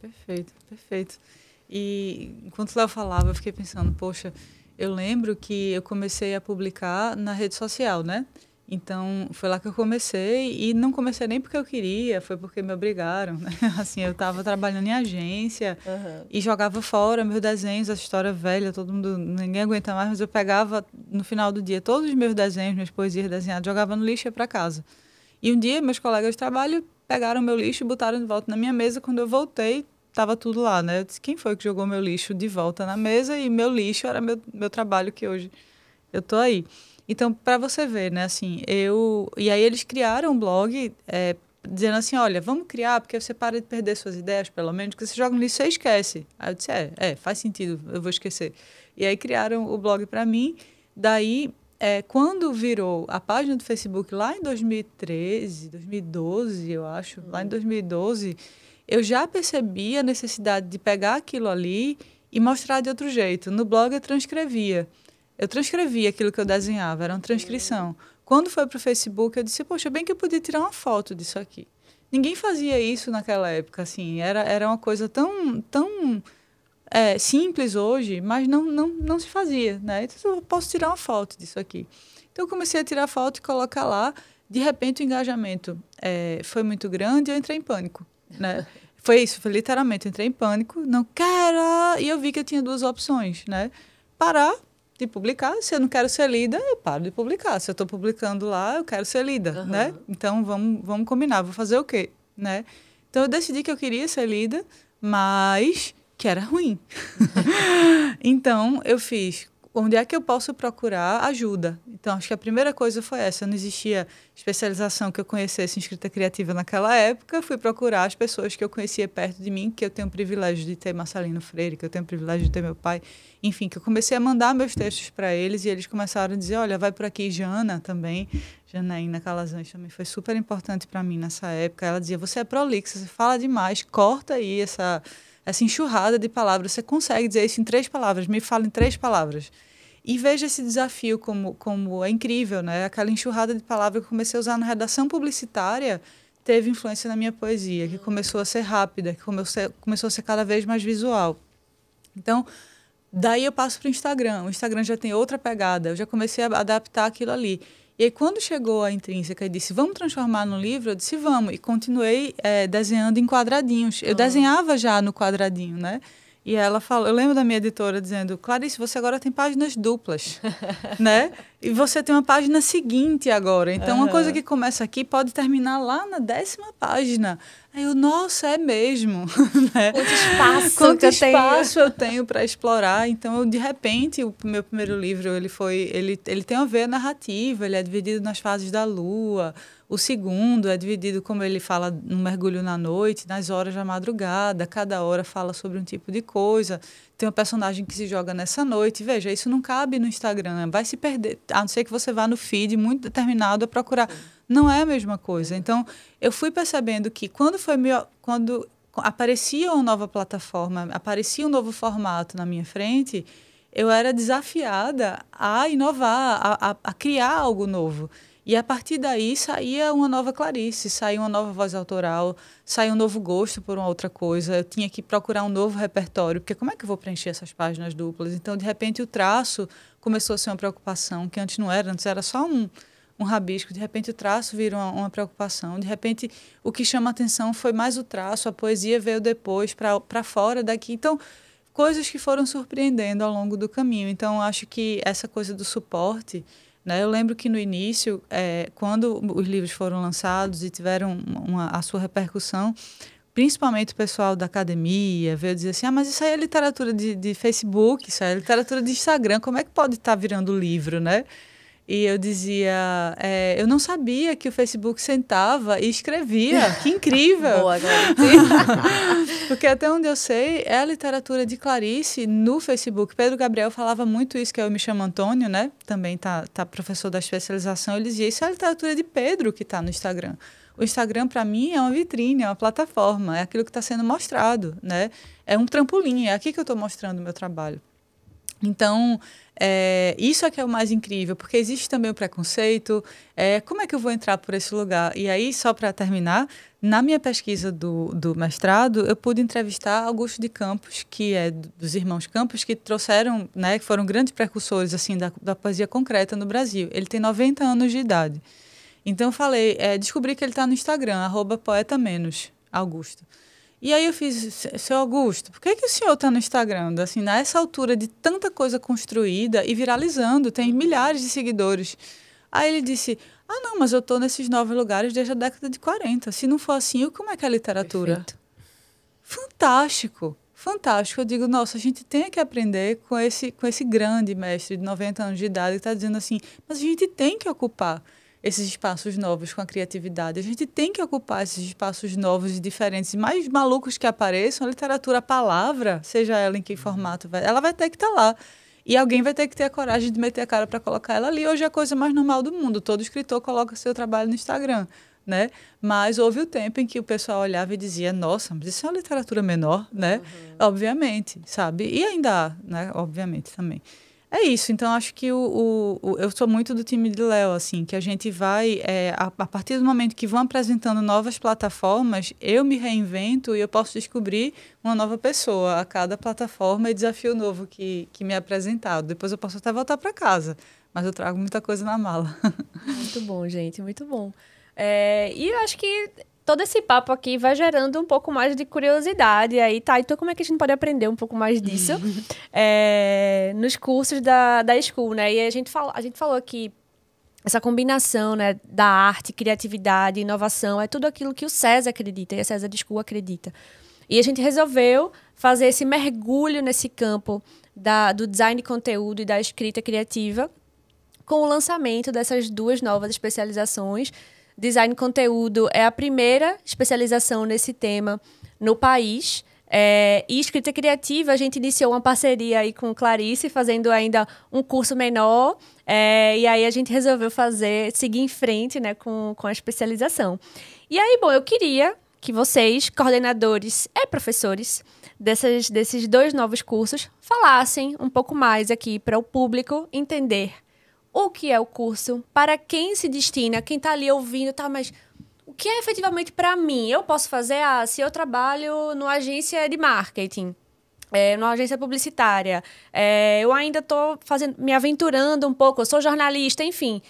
Speaker 3: Né?
Speaker 2: Perfeito. E enquanto o Léo falava, eu fiquei pensando, poxa, eu lembro que eu comecei a publicar na rede social, né? Então, foi lá que eu comecei, e não comecei nem porque eu queria, foi porque me obrigaram, né? Assim, eu estava trabalhando em agência e jogava fora meus desenhos, essa história velha, ninguém aguenta mais, mas eu pegava, no final do dia, todos os meus desenhos, minhas poesias desenhadas, jogava no lixo e ia para casa. E um dia, meus colegas de trabalho pegaram meu lixo e botaram de volta na minha mesa. Quando eu voltei, estava tudo lá, né? Eu disse, quem foi que jogou meu lixo de volta na mesa? E meu lixo era meu trabalho, que hoje eu tô aí. Então, para você ver, né, assim, e aí eles criaram um blog dizendo assim, olha, vamos criar, porque você para de perder suas ideias, pelo menos, que você joga no lixo e você esquece. Aí eu disse, faz sentido, eu vou esquecer. E aí criaram o blog para mim, daí, quando virou a página do Facebook, lá em 2013, 2012, eu acho, lá em 2012, eu já percebi a necessidade de pegar aquilo ali e mostrar de outro jeito. No blog eu transcrevia. Eu transcrevia aquilo que eu desenhava, era uma transcrição. Quando foi para o Facebook, eu disse, poxa, bem que eu podia tirar uma foto disso aqui. Ninguém fazia isso naquela época, assim, era uma coisa tão simples hoje, mas não se fazia, né? Então, eu posso tirar uma foto disso aqui. Então, eu comecei a tirar foto e colocar lá. De repente, o engajamento foi muito grande e eu entrei em pânico, né? Foi isso, foi literalmente, eu entrei em pânico, não quero... E eu vi que eu tinha duas opções, né? Parar de publicar, se eu não quero ser lida, eu paro de publicar. Se eu estou publicando lá, eu quero ser lida, né? Então, vamos combinar, vou fazer o quê, né? Então, eu decidi que eu queria ser lida, mas que era ruim. Então, eu fiz, onde é que eu posso procurar ajuda? Então, acho que a primeira coisa foi essa. Não existia especialização que eu conhecesse em escrita criativa naquela época. Fui procurar as pessoas que eu conhecia perto de mim, que eu tenho o privilégio de ter Marcelino Freire, que eu tenho o privilégio de ter meu pai. Enfim, que eu comecei a mandar meus textos para eles e eles começaram a dizer, olha, vai por aqui. Jana também, Janaína Calazans também foi super importante para mim nessa época. Ela dizia, você é prolixa, você fala demais, corta aí essa enxurrada de palavras. Você consegue dizer isso em 3 palavras, me fala em 3 palavras. E veja esse desafio como é incrível, né? Aquela enxurrada de palavras que eu comecei a usar na redação publicitária teve influência na minha poesia, que começou a ser rápida, que começou a ser cada vez mais visual. Então, daí eu passo para o Instagram. O Instagram já tem outra pegada, eu já comecei a adaptar aquilo ali. E aí, quando chegou a Intrínseca e disse, vamos transformar no livro, eu disse, vamos. E continuei desenhando em quadradinhos. Eu desenhava já no quadradinho, né? E ela falou, eu lembro da minha editora dizendo, Clarice, você agora tem páginas duplas, né? E você tem uma página seguinte agora. Então, uma coisa que começa aqui pode terminar lá na 10ª página. Aí eu, nossa, é mesmo. Né? Quanto espaço eu tenho para explorar. Então, de repente, o meu primeiro livro, ele tem a ver narrativa, ele é dividido nas fases da lua. O segundo é dividido, como ele fala, no mergulho na noite, nas horas da madrugada. Cada hora fala sobre um tipo de coisa. Tem um personagem que se joga nessa noite. Veja, isso não cabe no Instagram. Vai se perder, a não ser que você vá no feed muito determinado a procurar. Não é a mesma coisa. Então, eu fui percebendo que quando aparecia uma nova plataforma, aparecia um novo formato na minha frente, eu era desafiada a inovar, a criar algo novo. E, a partir daí, saía uma nova Clarice, saía uma nova voz autoral, saía um novo gosto por uma outra coisa. Eu tinha que procurar um novo repertório, porque como é que eu vou preencher essas páginas duplas? Então, de repente, o traço começou a ser uma preocupação, que antes não era. Antes era só um rabisco. De repente, o traço virou uma preocupação. De repente, o que chama atenção foi mais o traço. A poesia veio depois, para fora daqui. Então, coisas que foram surpreendendo ao longo do caminho. Então, acho que essa coisa do suporte... Né? Eu lembro que no início, quando os livros foram lançados e tiveram a sua repercussão, principalmente o pessoal da academia veio dizer assim, mas isso aí é literatura de Facebook, isso aí é literatura de Instagram, como é que pode estar virando livro, né? E eu dizia, eu não sabia que o Facebook sentava e escrevia. Que incrível!
Speaker 1: Boa,
Speaker 2: Porque até onde eu sei, é a literatura de Clarice no Facebook. Pedro Gabriel falava muito isso, que eu me chamo Antônio, né? Também tá professor da especialização. Ele dizia, isso é a literatura de Pedro que está no Instagram. O Instagram, para mim, é uma vitrine, é uma plataforma, é aquilo que está sendo mostrado, né? É um trampolim, é aqui que eu estou mostrando o meu trabalho. Então, isso é que é o mais incrível, porque existe também o preconceito. Como é que eu vou entrar por esse lugar? E aí, só para terminar, na minha pesquisa do mestrado, eu pude entrevistar Augusto de Campos, que é dos irmãos Campos, que trouxeram, né, que foram grandes precursores assim, da poesia concreta no Brasil. Ele tem 90 anos de idade. Então, eu falei, descobri que ele está no Instagram, @poeta-, Augusto. E aí eu fiz, seu Augusto, por que o senhor está no Instagram? Assim, nessa altura de tanta coisa construída e viralizando, tem milhares de seguidores. Aí ele disse, não, mas eu estou nesses 9 lugares desde a década de 40. Se não for assim, como é que é a literatura?
Speaker 1: Perfeito.
Speaker 2: Fantástico, fantástico. Eu digo, nossa, a gente tem que aprender com esse grande mestre de 90 anos de idade que está dizendo assim, mas a gente tem que ocupar esses espaços novos com a criatividade. A gente tem que ocupar esses espaços novos e diferentes, mais malucos que apareçam. A literatura, a palavra, seja ela em que formato, ela vai ter que estar lá. E alguém vai ter que ter a coragem de meter a cara para colocar ela ali. Hoje é a coisa mais normal do mundo. Todo escritor coloca seu trabalho no Instagram. né? Mas houve o tempo em que o pessoal olhava e dizia, nossa, mas isso é uma literatura menor, né? Obviamente, sabe? E ainda há, né? Obviamente também. É isso, então acho que eu sou muito do time de Léo, assim, que a gente vai, a partir do momento que vão apresentando novas plataformas, eu me reinvento e eu posso descobrir uma nova pessoa a cada plataforma e desafio novo que me é apresentado. Depois eu posso até voltar para casa, mas eu trago muita coisa na mala.
Speaker 1: Muito bom, gente, muito bom. E eu acho que todo esse papo aqui vai gerando um pouco mais de curiosidade aí, tá? Então, como é que a gente pode aprender um pouco mais disso nos cursos da School, né? E a gente falou aqui, essa combinação, né, da arte, criatividade, inovação, é tudo aquilo que o César acredita e a César School acredita. E a gente resolveu fazer esse mergulho nesse campo do design de conteúdo e da escrita criativa com o lançamento dessas 2 novas especializações. Design de conteúdo é a primeira especialização nesse tema no país. E escrita criativa, a gente iniciou uma parceria aí com Clarice, fazendo ainda um curso menor. E aí a gente resolveu seguir em frente, né, com a especialização. E aí, bom, eu queria que vocês, coordenadores e professores desses 2 novos cursos, falassem um pouco mais aqui para o público entender o que é o curso, para quem se destina, quem está ali ouvindo, tá, mas o que é efetivamente para mim? Eu posso fazer, se eu trabalho numa agência de marketing, numa agência publicitária, eu ainda estou me aventurando um pouco, eu sou jornalista, enfim.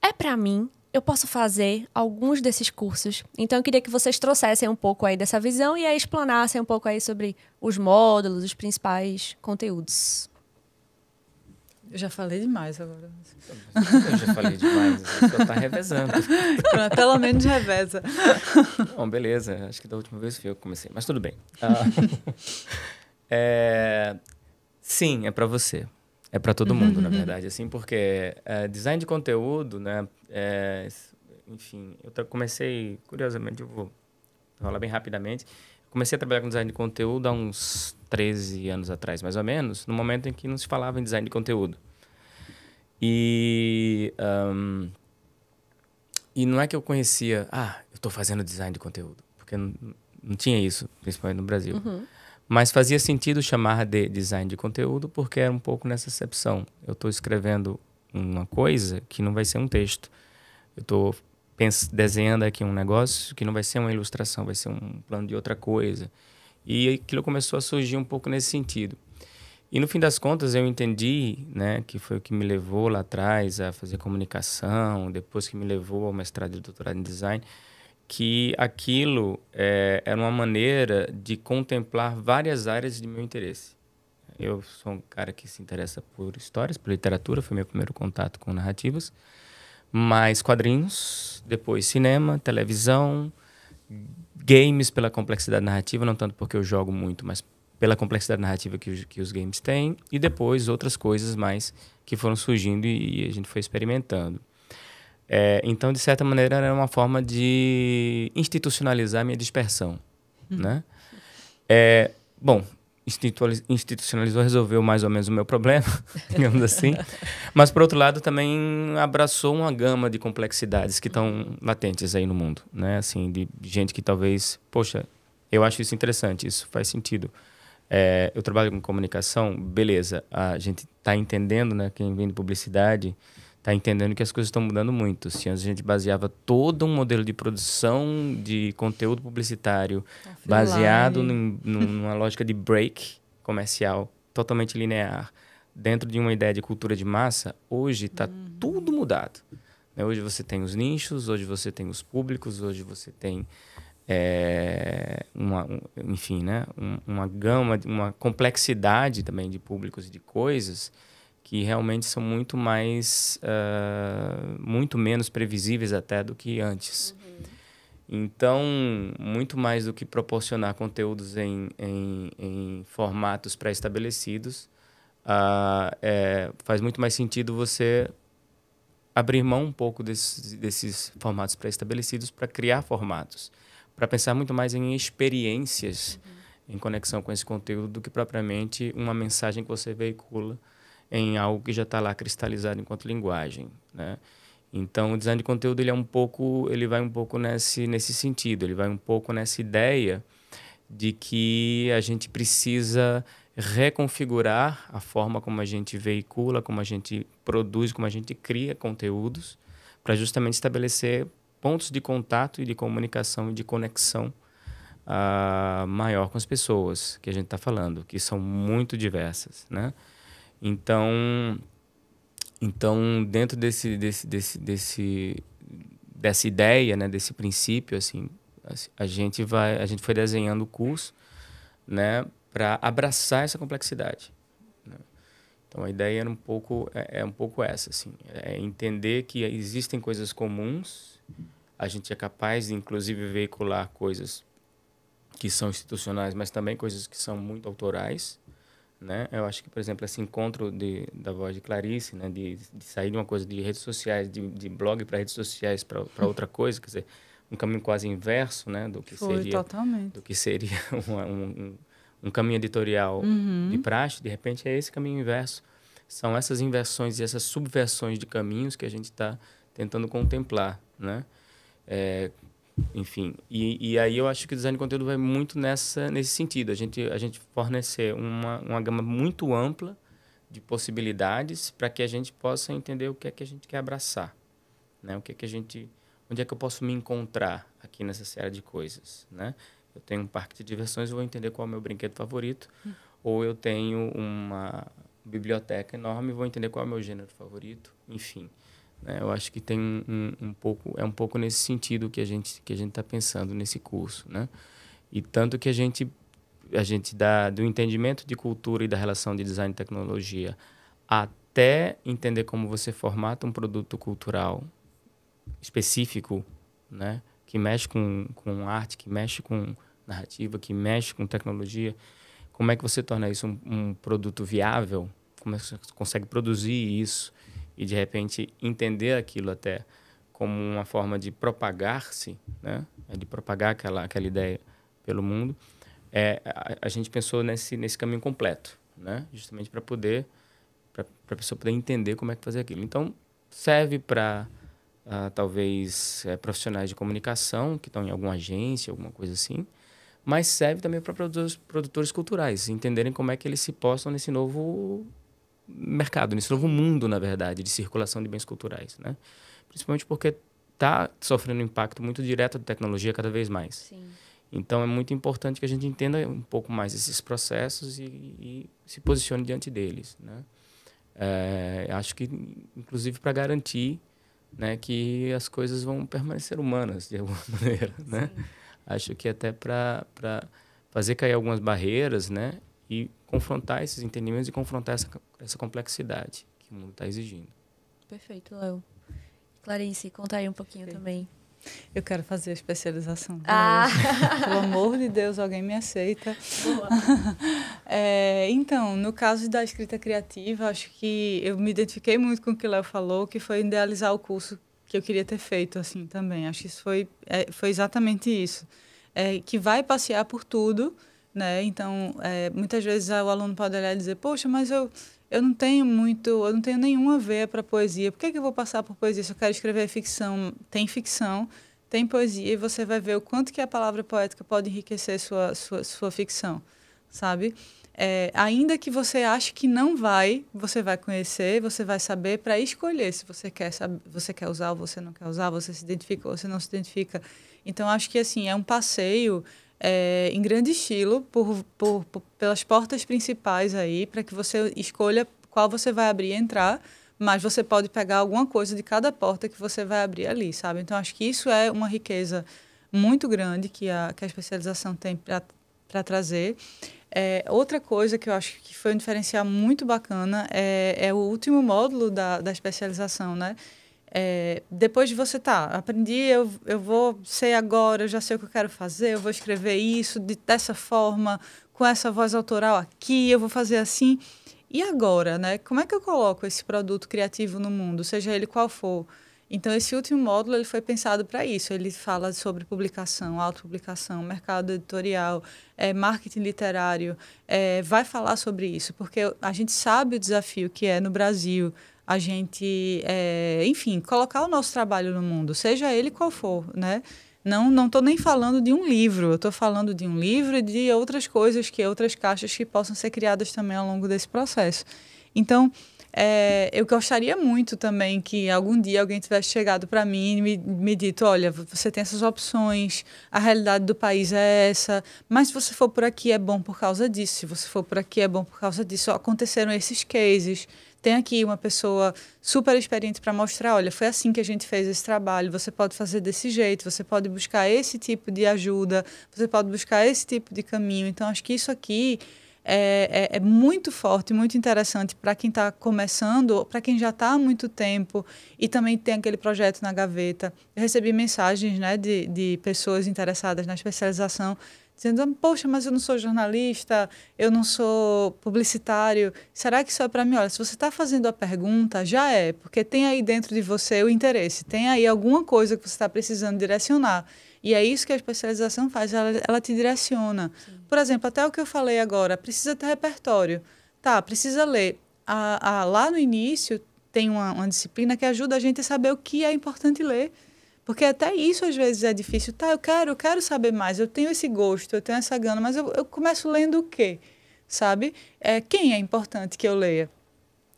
Speaker 1: É para mim, eu posso fazer alguns desses cursos. Então, eu queria que vocês trouxessem um pouco aí dessa visão e aí explanassem um pouco aí sobre os módulos, os principais conteúdos.
Speaker 2: Eu já falei demais agora.
Speaker 3: Eu já falei demais, você está revezando.
Speaker 2: Pelo menos reveza.
Speaker 3: Bom, beleza, acho que da última vez foi eu que comecei, mas tudo bem. Sim, é para você. É para todo mundo, na verdade, assim, porque design de conteúdo, né? Enfim, eu comecei, curiosamente, eu vou falar bem rapidamente. Comecei a trabalhar com design de conteúdo há uns 13 anos atrás, mais ou menos, no momento em que não se falava em design de conteúdo. E não é que eu conhecia, eu estou fazendo design de conteúdo, porque não tinha isso, principalmente no Brasil.
Speaker 1: Uhum.
Speaker 3: Mas fazia sentido chamar de design de conteúdo porque era um pouco nessa acepção. Eu estou escrevendo uma coisa que não vai ser um texto. Eu estou desenhando aqui um negócio que não vai ser uma ilustração, vai ser um plano de outra coisa. E aquilo começou a surgir um pouco nesse sentido. E no fim das contas eu entendi, né, que foi o que me levou lá atrás a fazer comunicação, depois que me levou ao mestrado e doutorado em design, que aquilo era uma maneira de contemplar várias áreas de meu interesse. Eu sou um cara que se interessa por histórias, por literatura, foi meu primeiro contato com narrativas, mais quadrinhos, depois cinema, televisão, games pela complexidade narrativa, não tanto porque eu jogo muito, mas pela complexidade narrativa que os games têm, e depois outras coisas mais que foram surgindo e a gente foi experimentando. Então, de certa maneira, era uma forma de institucionalizar a minha dispersão, né? Bom, institucionalizou, resolveu mais ou menos o meu problema, digamos assim. Mas, por outro lado, também abraçou uma gama de complexidades que estão latentes aí no mundo, né? Assim, de gente que talvez... Poxa, eu acho isso interessante, isso faz sentido. Eu trabalho com comunicação, beleza. A gente está entendendo, né? Quem vem de publicidade está entendendo que as coisas estão mudando muito. Se antes a gente baseava todo um modelo de produção de conteúdo publicitário baseado numa lógica de break comercial totalmente linear, dentro de uma ideia de cultura de massa, hoje está tudo mudado. Né? Hoje você tem os nichos, hoje você tem os públicos, hoje você tem enfim, né? Uma gama, uma complexidade também de públicos e de coisas que realmente são muito menos previsíveis até do que antes. Então, muito mais do que proporcionar conteúdos em formatos pré-estabelecidos, faz muito mais sentido você abrir mão um pouco desses formatos pré-estabelecidos para criar formatos, para pensar muito mais em experiências em conexão com esse conteúdo do que propriamente uma mensagem que você veicula em algo que já está lá cristalizado enquanto linguagem, né? Então, o design de conteúdo ele vai um pouco nesse sentido, ele vai um pouco nessa ideia de que a gente precisa reconfigurar a forma como a gente veicula, como a gente produz, como a gente cria conteúdos, para justamente estabelecer pontos de contato e de comunicação e de conexão maior com as pessoas que a gente está falando, que são muito diversas, né? Então dentro dessa ideia, né, desse princípio, assim, a gente foi desenhando o curso, né, para abraçar essa complexidade, né? Então a ideia era um pouco essa, assim, é entender que existem coisas comuns, a gente é capaz de inclusive veicular coisas que são institucionais, mas também coisas que são muito autorais, né? Eu acho que, por exemplo, esse encontro da voz de Clarice, né, de sair de uma coisa de redes sociais, de blog para redes sociais para outra coisa, quer dizer, um caminho quase inverso, né, do que seria um caminho editorial de praxe, de repente é esse caminho inverso. São essas inversões e essas subversões de caminhos que a gente está tentando contemplar, né? Enfim, e aí eu acho que o design de conteúdo vai muito nesse sentido. A gente fornecer uma gama muito ampla de possibilidades para que a gente possa entender o que é que a gente quer abraçar, né? Onde é que eu posso me encontrar aqui nessa série de coisas, né? Eu tenho um parque de diversões, eu vou entender qual é o meu brinquedo favorito, ou eu tenho uma biblioteca enorme, vou entender qual é o meu gênero favorito, enfim. Eu acho que tem um pouco nesse sentido que a gente está pensando nesse curso, né? E tanto que a gente dá do entendimento de cultura e da relação de design e tecnologia até entender como você formata um produto cultural específico, né? Que mexe com arte, que mexe com narrativa, que mexe com tecnologia. Como é que você torna isso um produto viável? Como é que você consegue produzir isso? E, de repente, entender aquilo até como uma forma de propagar-se, né? De propagar aquela ideia pelo mundo. A gente pensou nesse caminho completo, né? Justamente para a pessoa poder entender como é que fazer aquilo. Então, serve para, talvez, profissionais de comunicação que estão em alguma agência, alguma coisa assim, mas serve também para produtores culturais, entenderem como é que eles se postam nesse novo mercado, nesse novo mundo, na verdade, de circulação de bens culturais, né? Principalmente porque está sofrendo um impacto muito direto da tecnologia cada vez mais.
Speaker 1: Sim.
Speaker 3: Então, é muito importante que a gente entenda um pouco mais esses processos e se posicione diante deles, né? Acho que, inclusive, para garantir, né, que as coisas vão permanecer humanas, de alguma maneira, né? Acho que até para fazer cair algumas barreiras, né? E confrontar esses entendimentos e confrontar essa complexidade que o mundo está exigindo.
Speaker 1: Perfeito, Léo. Clarice, conta aí um pouquinho também.
Speaker 2: Eu quero fazer a especialização.
Speaker 1: Pelo
Speaker 2: amor de Deus, alguém me aceita.
Speaker 1: Boa.
Speaker 2: Então, no caso da escrita criativa, acho que eu me identifiquei muito com o que o Léo falou, que foi idealizar o curso que eu queria ter feito assim também. Acho que isso foi exatamente isso. Que vai passear por tudo, né? Então, muitas vezes o aluno pode olhar e dizer, poxa, mas eu não tenho nenhuma veia para poesia. Por que eu vou passar por poesia? Se eu quero escrever ficção, tem poesia, e você vai ver o quanto que a palavra poética pode enriquecer sua ficção, sabe? Ainda que você ache que não vai, você vai conhecer, você vai saber para escolher se você quer usar ou você não quer usar, você se identifica ou você não se identifica. Então, acho que assim, é um passeio em grande estilo pelas portas principais aí, para que você escolha qual você vai abrir e entrar, mas você pode pegar alguma coisa de cada porta que você vai abrir ali, sabe? Então, acho que isso é uma riqueza muito grande que a especialização tem para trazer. Outra coisa que eu acho que foi um diferencial muito bacana é o último módulo da especialização, né? Depois de você aprendi, eu sei agora, eu já sei o que eu quero fazer, eu vou escrever isso dessa forma, com essa voz autoral aqui, eu vou fazer assim. E agora, né? Como é que eu coloco esse produto criativo no mundo, seja ele qual for? Então, esse último módulo ele foi pensado para isso. Ele fala sobre publicação, autopublicação, mercado editorial, marketing literário. Vai falar sobre isso, porque a gente sabe o desafio que é no Brasil a gente, enfim, colocar o nosso trabalho no mundo, seja ele qual for, né? Não estou nem falando de um livro, eu estou falando de um livro e de outras coisas, outras caixas que possam ser criadas também ao longo desse processo. Então, eu gostaria muito também que algum dia alguém tivesse chegado para mim e me dito, olha, você tem essas opções, a realidade do país é essa, mas se você for por aqui é bom por causa disso, se você for por aqui é bom por causa disso. Aconteceram esses cases, tem aqui uma pessoa super experiente para mostrar, olha, foi assim que a gente fez esse trabalho, você pode fazer desse jeito, você pode buscar esse tipo de ajuda, você pode buscar esse tipo de caminho. Então, acho que isso aqui é muito forte, muito interessante para quem está começando, para quem já está há muito tempo e também tem aquele projeto na gaveta. Eu recebi mensagens, né, de pessoas interessadas na especialização, dizendo, poxa, mas eu não sou jornalista, eu não sou publicitário, será que isso é para mim? Olha, se você está fazendo a pergunta, já é, porque tem aí dentro de você o interesse, tem aí alguma coisa que você está precisando direcionar. E é isso que a especialização faz, ela te direciona. Sim. Por exemplo, até o que eu falei agora, precisa ter repertório. Tá, precisa ler. Lá no início tem uma disciplina que ajuda a gente a saber o que é importante ler. Porque até isso às vezes é difícil. Tá, eu quero saber mais, eu tenho esse gosto, eu tenho essa gana, mas eu começo lendo o quê? Sabe? Quem é importante que eu leia?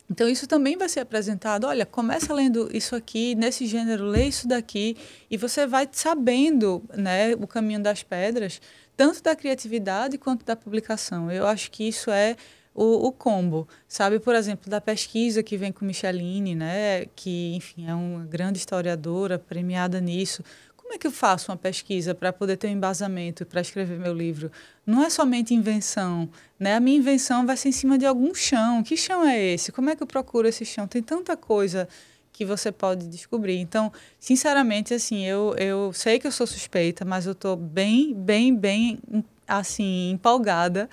Speaker 2: Então, isso também vai ser apresentado. Olha, começa lendo isso aqui, nesse gênero, lê isso daqui, e você vai sabendo, né, o caminho das pedras, tanto da criatividade quanto da publicação. Eu acho que isso é o combo, sabe? Por exemplo, da pesquisa que vem com Micheline, né, que, enfim, é uma grande historiadora, premiada nisso. Como é que eu faço uma pesquisa para poder ter um embasamento para escrever meu livro? Não é somente invenção, né? A minha invenção vai ser em cima de algum chão. Que chão é esse? Como é que eu procuro esse chão? Tem tanta coisa que você pode descobrir. Então, sinceramente, assim, eu sei que eu sou suspeita, mas eu estou bem, assim, empolgada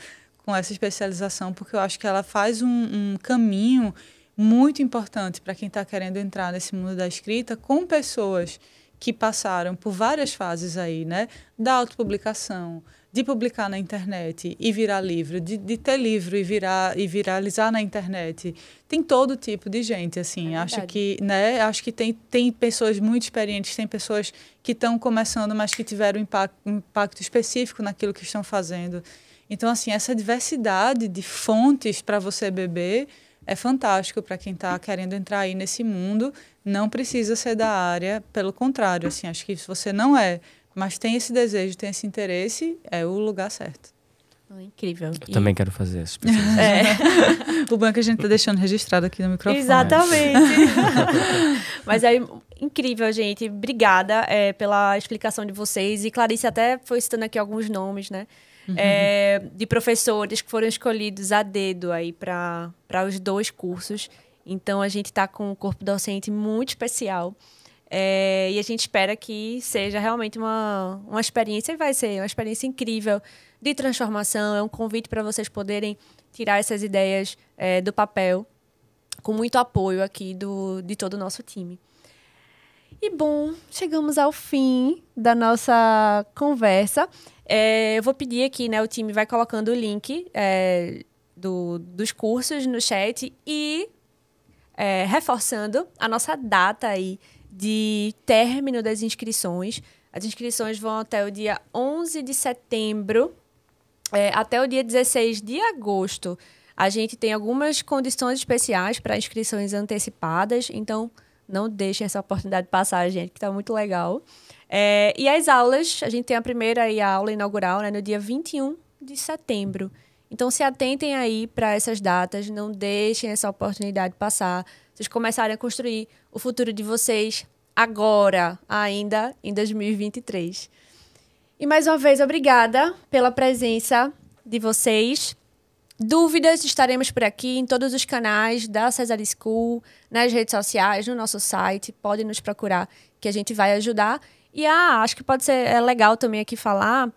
Speaker 2: com essa especialização, porque eu acho que ela faz um caminho muito importante para quem está querendo entrar nesse mundo da escrita com pessoas que passaram por várias fases aí, né? Da autopublicação, de publicar na internet e virar livro, de ter livro e viralizar na internet. Tem todo tipo de gente, assim. Acho que, né? Acho que tem pessoas muito experientes, tem pessoas que estão começando, mas que tiveram um impacto específico naquilo que estão fazendo. Então, assim, essa diversidade de fontes para você beber é fantástico para quem está querendo entrar aí nesse mundo. Não precisa ser da área, pelo contrário, assim, acho que se você não mas tem esse desejo, tem esse interesse, é o lugar certo.
Speaker 1: Incrível.
Speaker 3: Eu também quero fazer essa especialização.
Speaker 2: O bom é que a gente está deixando registrado aqui no microfone.
Speaker 1: Exatamente. Mas é incrível, gente. Obrigada pela explicação de vocês. E Clarice até foi citando aqui alguns nomes, né? De professores que foram escolhidos a dedo aí para os 2 cursos. Então, a gente está com um corpo docente muito especial. E a gente espera que seja realmente uma experiência, e vai ser uma experiência incrível de transformação. É um convite para vocês poderem tirar essas ideias do papel, com muito apoio aqui de todo o nosso time. E, bom, chegamos ao fim da nossa conversa. Eu vou pedir aqui, né, o time vai colocando o link dos cursos no chat e reforçando a nossa data aí de término das inscrições. As inscrições vão até o dia 11 de setembro, até o dia 16 de agosto. A gente tem algumas condições especiais para inscrições antecipadas, então não deixem essa oportunidade passar, gente, que está muito legal. E as aulas, a gente tem a primeira aí, a aula inaugural, né, no dia 21 de setembro. Então, se atentem aí para essas datas, não deixem essa oportunidade passar. Vocês começarem a construir o futuro de vocês agora, ainda em 2023. E, mais uma vez, obrigada pela presença de vocês. Dúvidas, estaremos por aqui em todos os canais da Cesare School, nas redes sociais, no nosso site. Podem nos procurar, que a gente vai ajudar. E acho que pode ser legal também aqui falar...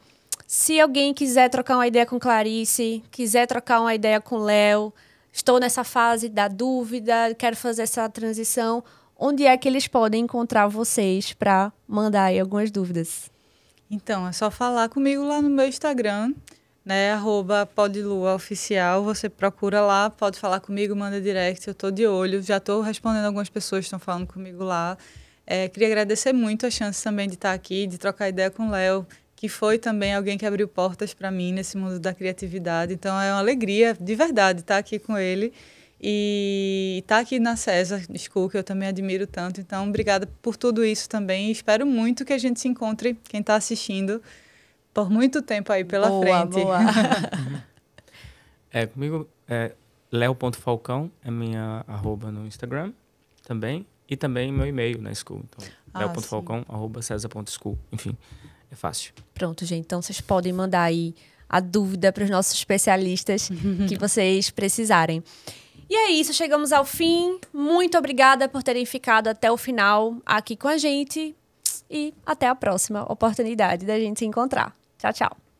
Speaker 1: Se alguém quiser trocar uma ideia com Clarice, quiser trocar uma ideia com Léo, estou nessa fase da dúvida, quero fazer essa transição, onde é que eles podem encontrar vocês para mandar aí algumas dúvidas?
Speaker 2: Então, é só falar comigo lá no meu Instagram, né? @podluaoficial. Você procura lá, pode falar comigo, manda direct. Eu estou de olho. Já estou respondendo algumas pessoas que estão falando comigo lá. Queria agradecer muito a chance também de estar aqui, de trocar ideia com o Léo, que foi também alguém que abriu portas para mim nesse mundo da criatividade. Então, é uma alegria, de verdade, estar aqui com ele e estar aqui na César School, que eu também admiro tanto. Então, obrigada por tudo isso também. E espero muito que a gente se encontre, quem está assistindo, por muito tempo aí pela frente.
Speaker 1: Boa.
Speaker 3: Comigo, leo.falcão é minha @ no Instagram também. E também meu e-mail na School. Então, leo.falcão@cesar.school. Enfim, é fácil.
Speaker 1: Pronto, gente. Então, vocês podem mandar aí a dúvida para os nossos especialistas que vocês precisarem. E é isso, chegamos ao fim. Muito obrigada por terem ficado até o final aqui com a gente. E até a próxima oportunidade da gente se encontrar. Tchau, tchau.